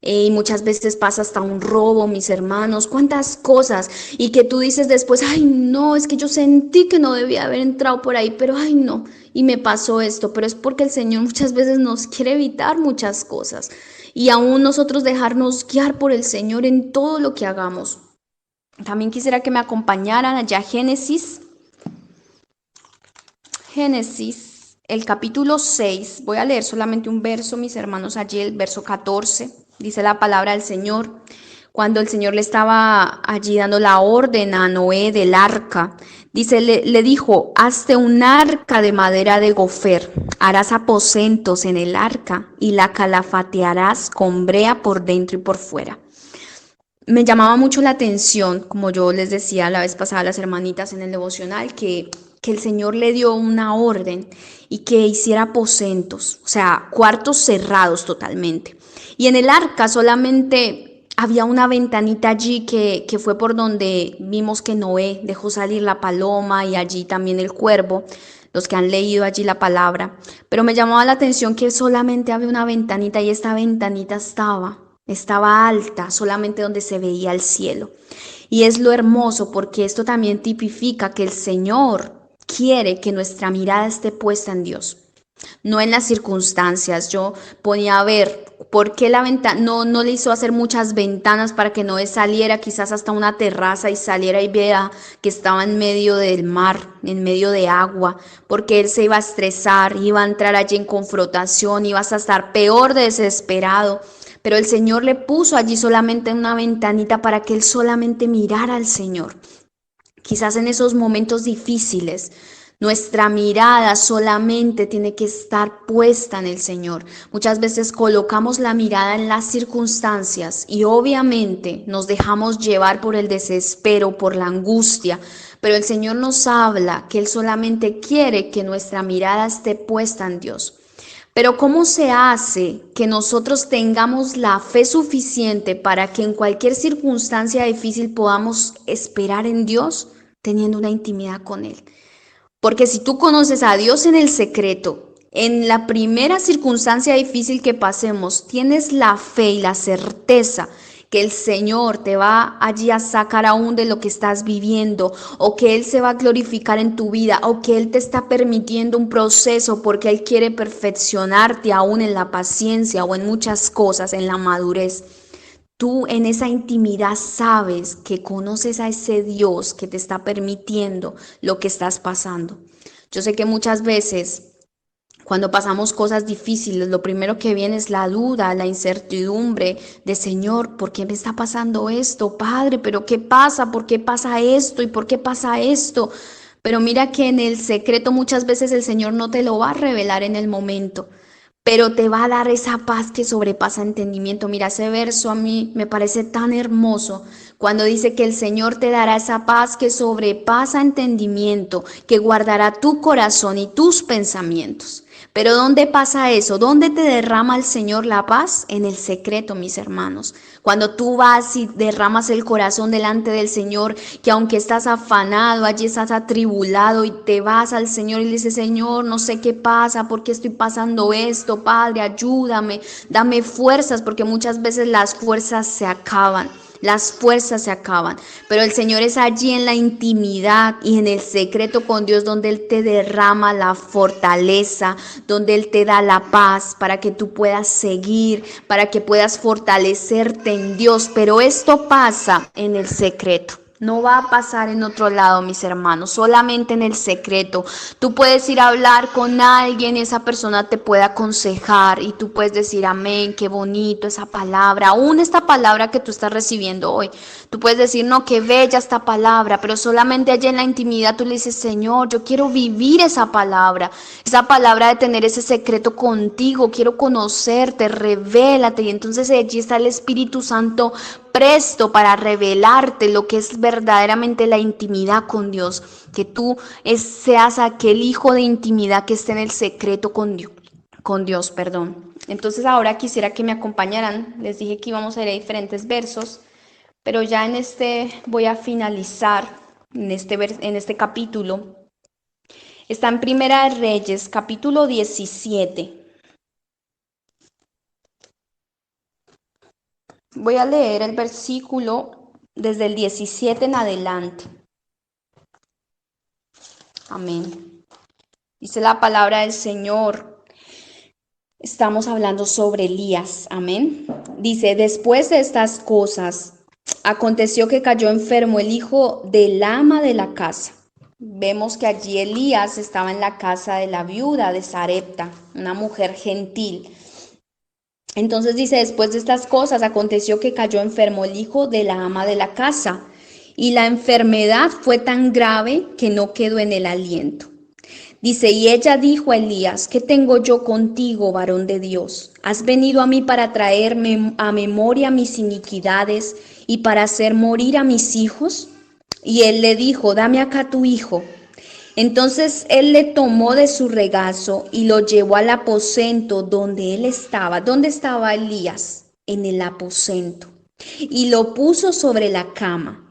Y muchas veces pasa hasta un robo, mis hermanos, cuántas cosas, y que tú dices después, ay no, es que yo sentí que no debía haber entrado por ahí, pero ay no, y me pasó esto, pero es porque el Señor muchas veces nos quiere evitar muchas cosas, y aún nosotros dejarnos guiar por el Señor en todo lo que hagamos. También quisiera que me acompañaran allá a Génesis, el capítulo 6, voy a leer solamente un verso, mis hermanos, allí el verso 14. Dice la palabra del Señor, cuando el Señor le estaba allí dando la orden a Noé del arca, dice, le dijo, hazte un arca de madera de gofer, harás aposentos en el arca y la calafatearás con brea por dentro y por fuera. Me llamaba mucho la atención, como yo les decía la vez pasada a las hermanitas en el devocional, que el Señor le dio una orden y que hiciera aposentos, o sea, cuartos cerrados totalmente. Y en el arca solamente había una ventanita allí que fue por donde vimos que Noé dejó salir la paloma y allí también el cuervo, los que han leído allí la palabra. Pero me llamaba la atención que solamente había una ventanita y esta ventanita estaba alta, solamente donde se veía el cielo. Y es lo hermoso porque esto también tipifica que el Señor quiere que nuestra mirada esté puesta en Dios, no en las circunstancias. Yo ponía a ver por qué la ventana, no le hizo hacer muchas ventanas para que no saliera quizás hasta una terraza y saliera y vea que estaba en medio del mar, en medio de agua, porque él se iba a estresar, iba a entrar allí en confrontación, iba a estar peor de desesperado. Pero el Señor le puso allí solamente una ventanita para que él solamente mirara al Señor. Quizás en esos momentos difíciles, Nuestra mirada solamente tiene que estar puesta en el Señor. Muchas veces colocamos la mirada en las circunstancias y obviamente nos dejamos llevar por el desespero, por la angustia, pero el Señor nos habla que Él solamente quiere que nuestra mirada esté puesta en Dios. Pero ¿cómo se hace que nosotros tengamos la fe suficiente para que en cualquier circunstancia difícil podamos esperar en Dios teniendo una intimidad con Él? Porque si tú conoces a Dios en el secreto, en la primera circunstancia difícil que pasemos, tienes la fe y la certeza que el Señor te va allí a sacar aún de lo que estás viviendo, o que Él se va a glorificar en tu vida, o que Él te está permitiendo un proceso porque Él quiere perfeccionarte aún en la paciencia o en muchas cosas, en la madurez. Tú en esa intimidad sabes que conoces a ese Dios que te está permitiendo lo que estás pasando. Yo sé que muchas veces cuando pasamos cosas difíciles, lo primero que viene es la duda, la incertidumbre de Señor, ¿por qué me está pasando esto? Padre, ¿pero qué pasa? ¿Por qué pasa esto? ¿Y por qué pasa esto? Pero mira que en el secreto muchas veces el Señor no te lo va a revelar en el momento, pero te va a dar esa paz que sobrepasa entendimiento. Mira, ese verso a mí me parece tan hermoso cuando dice que el Señor te dará esa paz que sobrepasa entendimiento, que guardará tu corazón y tus pensamientos. Pero ¿dónde pasa eso? ¿Dónde te derrama el Señor la paz? En el secreto, mis hermanos. Cuando tú vas y derramas el corazón delante del Señor, que aunque estás afanado, allí estás atribulado y te vas al Señor y le dices, Señor, no sé qué pasa, por qué estoy pasando esto, Padre, ayúdame, dame fuerzas, porque muchas veces las fuerzas se acaban. Las fuerzas se acaban, pero el Señor es allí en la intimidad y en el secreto con Dios donde Él te derrama la fortaleza, donde Él te da la paz para que tú puedas seguir, para que puedas fortalecerte en Dios. Pero esto pasa en el secreto. No va a pasar en otro lado, mis hermanos, solamente en el secreto. Tú puedes ir a hablar con alguien y esa persona te puede aconsejar y tú puedes decir amén, qué bonito esa palabra, aún esta palabra que tú estás recibiendo hoy. Tú puedes decir, no, qué bella esta palabra, pero solamente allá en la intimidad tú le dices, Señor, yo quiero vivir esa palabra de tener ese secreto contigo, quiero conocerte, revélate. Y entonces allí está el Espíritu Santo presto para revelarte lo que es verdaderamente la intimidad con Dios, que tú seas aquel hijo de intimidad que esté en el secreto con Dios, perdón. Entonces ahora quisiera que me acompañaran, les dije que íbamos a ir a diferentes versos, pero ya en este voy a finalizar, en este capítulo. Está en Primera de Reyes, capítulo 17. Voy a leer el versículo desde el 17 en adelante. Amén. Dice la palabra del Señor. Estamos hablando sobre Elías. Amén. Dice, después de estas cosas, aconteció que cayó enfermo el hijo del ama de la casa. Vemos que allí Elías estaba en la casa de la viuda de Sarepta, una mujer gentil. Entonces dice, después de estas cosas, aconteció que cayó enfermo el hijo de la ama de la casa, y la enfermedad fue tan grave que no quedó en el aliento. Dice, y ella dijo a Elías, ¿qué tengo yo contigo, varón de Dios? ¿Has venido a mí para traerme a memoria mis iniquidades y para hacer morir a mis hijos? Y él le dijo, dame acá tu hijo. Entonces él le tomó de su regazo y lo llevó al aposento donde él estaba. ¿Dónde estaba Elías? En el aposento. Y lo puso sobre la cama.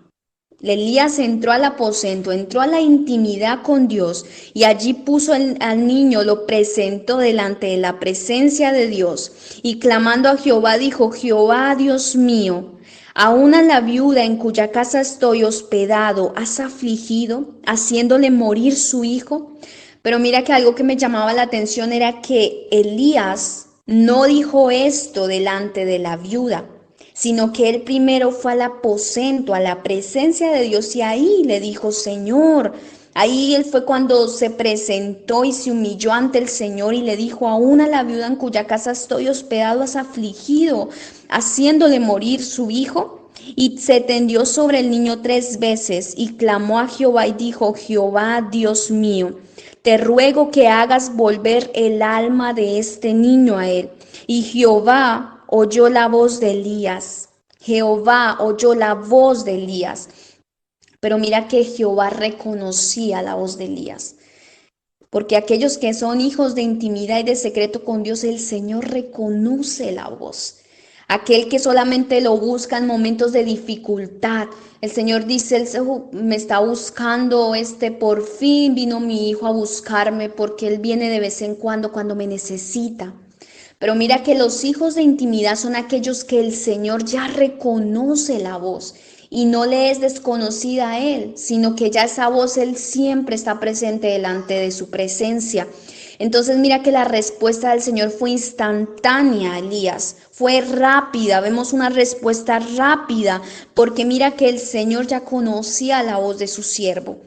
Elías entró al aposento, entró a la intimidad con Dios y allí puso al niño, lo presentó delante de la presencia de Dios y clamando a Jehová dijo, Jehová Dios mío, aún a la viuda en cuya casa estoy hospedado, ¿has afligido, haciéndole morir su hijo? Pero mira que algo que me llamaba la atención era que Elías no dijo esto delante de la viuda, sino que él primero fue al aposento, a la presencia de Dios y ahí le dijo, Señor, ahí él fue cuando se presentó y se humilló ante el Señor y le dijo, aún a la viuda en cuya casa estoy hospedado, has afligido, haciéndole morir su hijo. Y se tendió sobre el niño 3 veces y clamó a Jehová y dijo: Jehová, Dios mío, te ruego que hagas volver el alma de este niño a él. Y Jehová oyó la voz de Elías. Jehová oyó la voz de Elías. Pero mira que Jehová reconocía la voz de Elías. Porque aquellos que son hijos de intimidad y de secreto con Dios, el Señor reconoce la voz. Aquel que solamente lo busca en momentos de dificultad. El Señor dice: me está buscando, por fin vino mi hijo a buscarme, porque Él viene de vez en cuando me necesita. Pero mira que los hijos de intimidad son aquellos que el Señor ya reconoce la voz y no le es desconocida a Él, sino que ya esa voz Él siempre está presente delante de su presencia. Entonces mira que la respuesta del Señor fue instantánea, Elías, fue rápida, vemos una respuesta rápida, porque mira que el Señor ya conocía la voz de su siervo.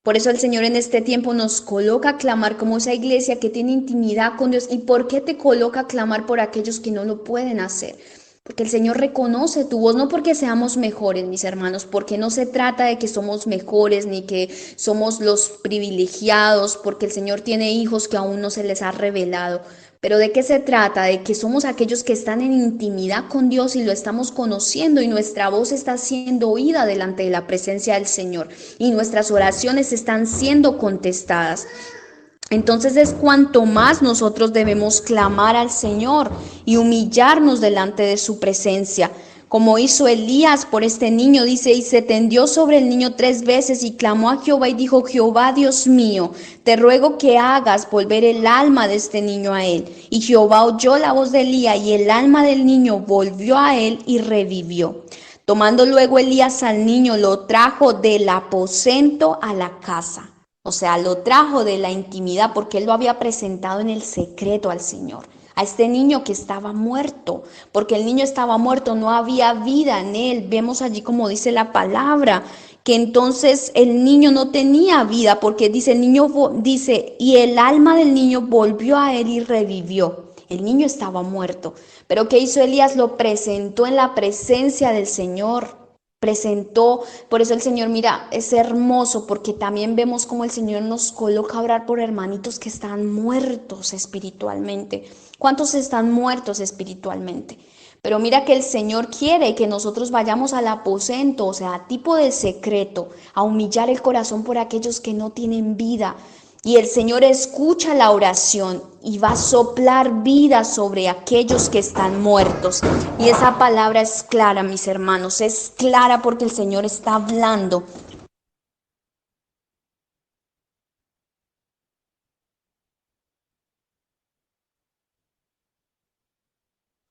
Por eso el Señor en este tiempo nos coloca a clamar como esa iglesia que tiene intimidad con Dios. ¿Y por qué te coloca a clamar por aquellos que no lo pueden hacer? Porque el Señor reconoce tu voz, no porque seamos mejores, mis hermanos, porque no se trata de que somos mejores ni que somos los privilegiados, porque el Señor tiene hijos que aún no se les ha revelado. Pero ¿de qué se trata? De que somos aquellos que están en intimidad con Dios y lo estamos conociendo y nuestra voz está siendo oída delante de la presencia del Señor y nuestras oraciones están siendo contestadas. Entonces es cuanto más nosotros debemos clamar al Señor y humillarnos delante de su presencia, como hizo Elías por este niño. Dice: y se tendió sobre el niño 3 veces y clamó a Jehová y dijo: Jehová, Dios mío, te ruego que hagas volver el alma de este niño a él. Y Jehová oyó la voz de Elías y el alma del niño volvió a él y revivió. Tomando luego Elías al niño, lo trajo del aposento a la casa. O sea, lo trajo de la intimidad porque él lo había presentado en el secreto al Señor. A este niño que estaba muerto, porque el niño estaba muerto, no había vida en él. Vemos allí como dice la palabra, que entonces el niño no tenía vida, porque dice el niño, dice, y el alma del niño volvió a él y revivió. El niño estaba muerto. Pero ¿qué hizo Elías? Lo presentó en la presencia del Señor. Presentó, por eso el Señor, mira, es hermoso porque también vemos cómo el Señor nos coloca a orar por hermanitos que están muertos espiritualmente. ¿Cuántos están muertos espiritualmente? Pero mira que el Señor quiere que nosotros vayamos al aposento, o sea, a tipo de secreto, a humillar el corazón por aquellos que no tienen vida. Y el Señor escucha la oración y va a soplar vida sobre aquellos que están muertos. Y esa palabra es clara, mis hermanos, es clara porque el Señor está hablando.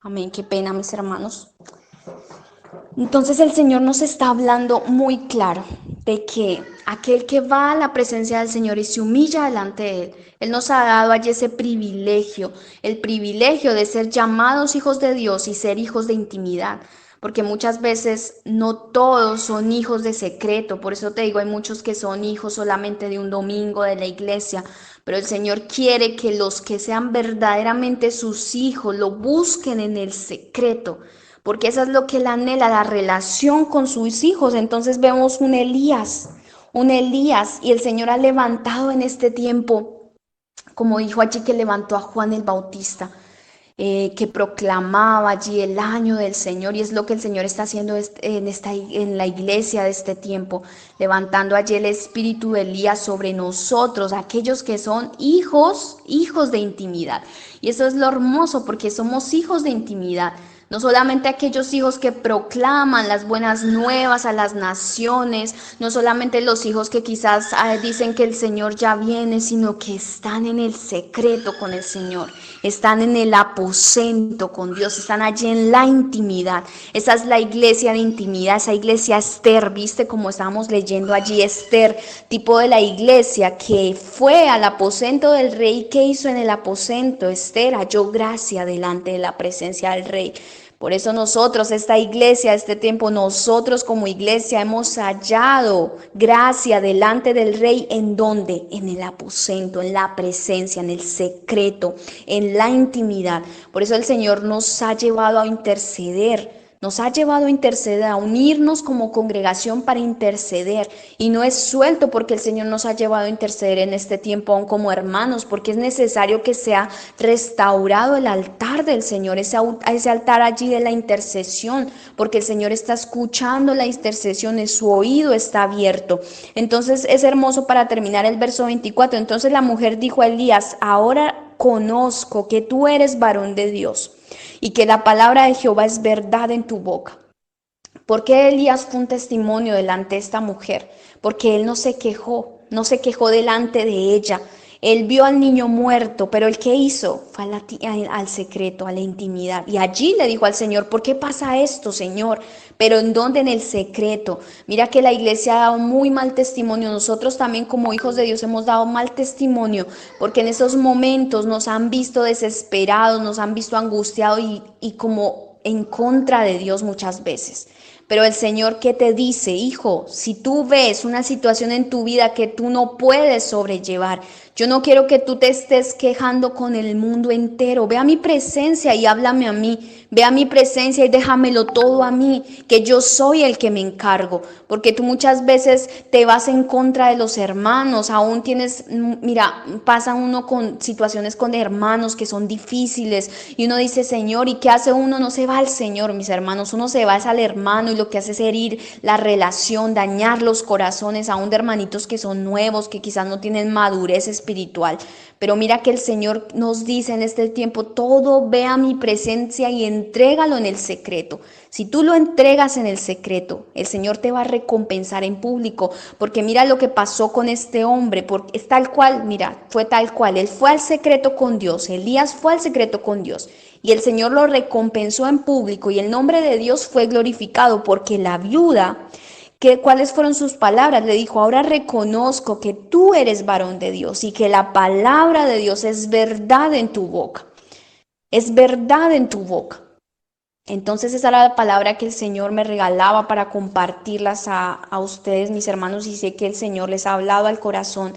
Amén, qué pena, mis hermanos. Entonces el Señor nos está hablando muy claro de que aquel que va a la presencia del Señor y se humilla delante de Él nos ha dado allí ese privilegio, el privilegio de ser llamados hijos de Dios y ser hijos de intimidad. Porque muchas veces no todos son hijos de secreto, por eso te digo, hay muchos que son hijos solamente de un domingo de la iglesia, pero el Señor quiere que los que sean verdaderamente sus hijos lo busquen en el secreto, porque eso es lo que él anhela, la relación con sus hijos. Entonces vemos un Elías, y el Señor ha levantado en este tiempo, como dijo allí que levantó a Juan el Bautista, que proclamaba allí el año del Señor, y es lo que el Señor está haciendo en la iglesia de este tiempo, levantando allí el espíritu de Elías sobre nosotros, aquellos que son hijos de intimidad. Y eso es lo hermoso, porque somos hijos de intimidad. No solamente aquellos hijos que proclaman las buenas nuevas a las naciones, no solamente los hijos que quizás dicen que el Señor ya viene, sino que están en el secreto con el Señor, están en el aposento con Dios, están allí en la intimidad. Esa es la iglesia de intimidad, esa iglesia Esther, viste como estábamos leyendo allí Esther, tipo de la iglesia que fue al aposento del rey. ¿Qué hizo en el aposento? Esther halló gracia delante de la presencia del rey. Por eso nosotros, esta iglesia, este tiempo, nosotros como iglesia hemos hallado gracia delante del Rey. ¿En dónde? En el aposento, en la presencia, en el secreto, en la intimidad. Por eso el Señor nos ha llevado a interceder. nos ha llevado a interceder, a unirnos como congregación para interceder. Y no es suelto porque el Señor nos ha llevado a interceder en este tiempo aún como hermanos, porque es necesario que sea restaurado el altar del Señor, ese altar allí de la intercesión, porque el Señor está escuchando la intercesión, su oído está abierto. Entonces es hermoso para terminar el verso 24. Entonces la mujer dijo a Elías: ahora conozco que tú eres varón de Dios y que la palabra de Jehová es verdad en tu boca. ¿Por qué Elías fue un testimonio delante de esta mujer? Porque él no se quejó delante de ella. Él vio al niño muerto, pero ¿el qué hizo? Fue al secreto, a la intimidad. Y allí le dijo al Señor: ¿por qué pasa esto, Señor? Pero ¿en dónde? En el secreto. Mira que la iglesia ha dado muy mal testimonio. Nosotros también como hijos de Dios hemos dado mal testimonio, porque en esos momentos nos han visto desesperados, nos han visto angustiados y como en contra de Dios muchas veces. Pero el Señor, ¿qué te dice? Hijo, si tú ves una situación en tu vida que tú no puedes sobrellevar, yo no quiero que tú te estés quejando con el mundo entero. Ve a mi presencia y háblame a mí. Ve a mi presencia y déjamelo todo a mí, que yo soy el que me encargo. Porque tú muchas veces te vas en contra de los hermanos. Aún tienes, mira, pasa uno con situaciones con hermanos que son difíciles. Y uno dice: Señor, ¿y qué hace uno? No se va al Señor, mis hermanos. Uno se va al hermano y lo que hace es herir la relación, dañar los corazones, aún de hermanitos que son nuevos, que quizás no tienen madurez espiritual. Pero mira que el Señor nos dice en este tiempo: todo ve a mi presencia y entrégalo en el secreto. Si tú lo entregas en el secreto, el Señor te va a recompensar en público. Porque mira lo que pasó con este hombre, porque es tal cual, mira, fue tal cual. Él fue al secreto con Dios, Elías fue al secreto con Dios. Y el Señor lo recompensó en público y el nombre de Dios fue glorificado, porque la viuda, ¿cuáles fueron sus palabras? Le dijo: ahora reconozco que tú eres varón de Dios y que la palabra de Dios es verdad en tu boca. Es verdad en tu boca. Entonces esa era la palabra que el Señor me regalaba para compartirlas a ustedes, mis hermanos, y sé que el Señor les ha hablado al corazón.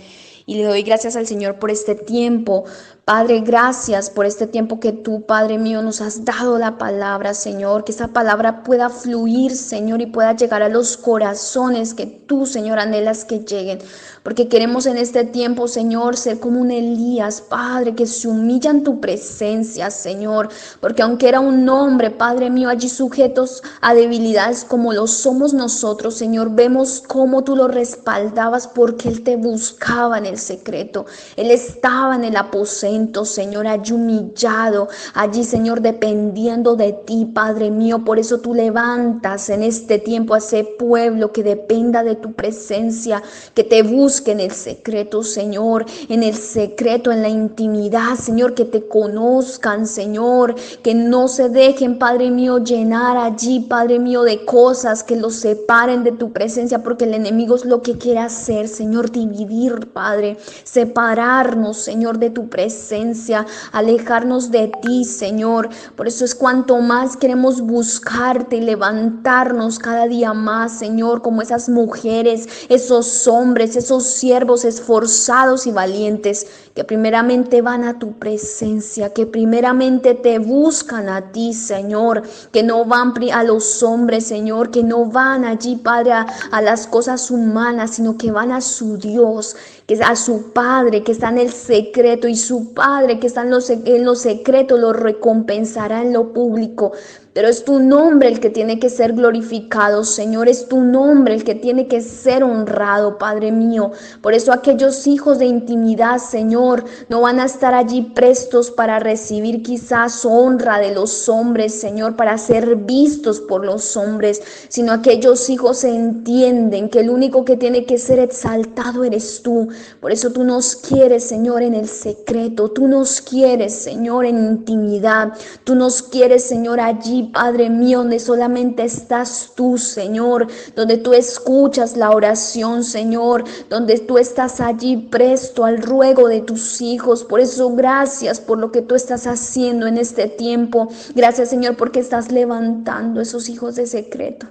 Y le doy gracias al Señor por este tiempo. Padre, gracias por este tiempo que tú, Padre mío, nos has dado la palabra, Señor. Que esa palabra pueda fluir, Señor, y pueda llegar a los corazones que tú, Señor, anhelas que lleguen. Porque queremos en este tiempo, Señor, ser como un Elías, Padre, que se humilla en tu presencia, Señor. Porque aunque era un hombre, Padre mío, allí sujetos a debilidades como lo somos nosotros, Señor, vemos cómo tú lo respaldabas, porque Él te buscaba en el secreto. Él estaba en el aposento, Señor, allí humillado, allí, Señor, dependiendo de ti, Padre mío. Por eso tú levantas en este tiempo a ese pueblo que dependa de tu presencia, que te busque en el secreto, Señor, en el secreto, en la intimidad, Señor, que te conozcan, Señor, que no se dejen, Padre mío, llenar allí, Padre mío, de cosas que los separen de tu presencia, porque el enemigo es lo que quiere hacer, Señor, dividir, Padre, separarnos, Señor, de tu presencia, alejarnos de ti, Señor. Por eso es cuanto más queremos buscarte y levantarnos cada día más, Señor, como esas mujeres, esos hombres, esos siervos esforzados y valientes que primeramente van a tu presencia, que primeramente te buscan a ti, Señor, que no van a los hombres, Señor, que no van allí, Padre, a las cosas humanas, sino que van a su Dios, que es a su Padre, que está en el secreto, y su Padre que está en lo secreto lo recompensará en lo público. Pero es tu nombre el que tiene que ser glorificado, Señor. Es tu nombre el que tiene que ser honrado, Padre mío. Por eso aquellos hijos de intimidad, Señor, no van a estar allí prestos para recibir quizás honra de los hombres, Señor, para ser vistos por los hombres, sino aquellos hijos entienden que el único que tiene que ser exaltado eres tú. Por eso tú nos quieres, Señor, en el secreto. Tú nos quieres, Señor, en intimidad. Tú nos quieres, Señor, allí, Padre mío, donde solamente estás tú, Señor, donde tú escuchas la oración, Señor, donde tú estás allí presto al ruego de tus hijos. Por eso gracias por lo que tú estás haciendo en este tiempo. Gracias, Señor, porque estás levantando esos hijos de secreto.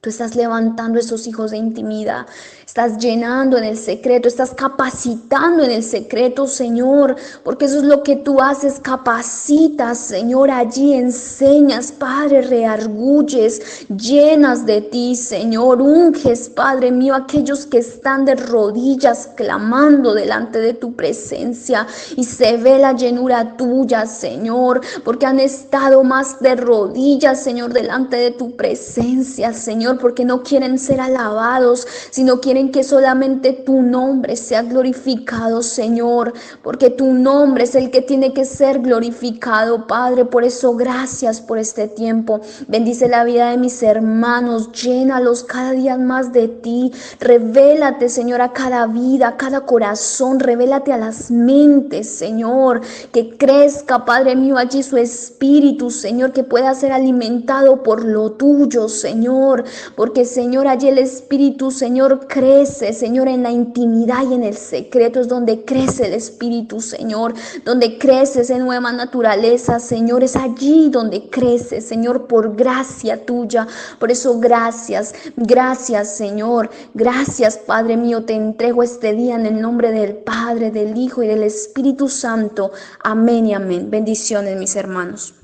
Tú estás levantando esos hijos de intimidad, estás llenando en el secreto, estás capacitando en el secreto, Señor, porque eso es lo que tú haces, capacitas, Señor, allí enseñas, Padre, reargulles, llenas de ti, Señor, unges, Padre mío, aquellos que están de rodillas clamando delante de tu presencia y se ve la llenura tuya, Señor, porque han estado más de rodillas, Señor, delante de tu presencia, Señor, porque no quieren ser alabados, sino quieren que solamente tu nombre sea glorificado, Señor, porque tu nombre es el que tiene que ser glorificado, Padre. Por eso, gracias por este tiempo. Bendice la vida de mis hermanos, llénalos cada día más de ti. Revélate, Señor, a cada vida, a cada corazón, revélate a las mentes, Señor, que crezca, Padre mío, allí su espíritu, Señor, que pueda ser alimentado por lo tuyo, Señor, porque, Señor, allí el espíritu, Señor, crece, Señor, en la intimidad y en el secreto es donde crece el espíritu, Señor, donde crece esa nueva naturaleza, Señor, es allí donde crece, Señor, por gracia tuya. Por eso, gracias, gracias, Señor, gracias, Padre mío, te entrego este día en el nombre del Padre, del Hijo y del Espíritu Santo. Amén y amén. Bendiciones, mis hermanos.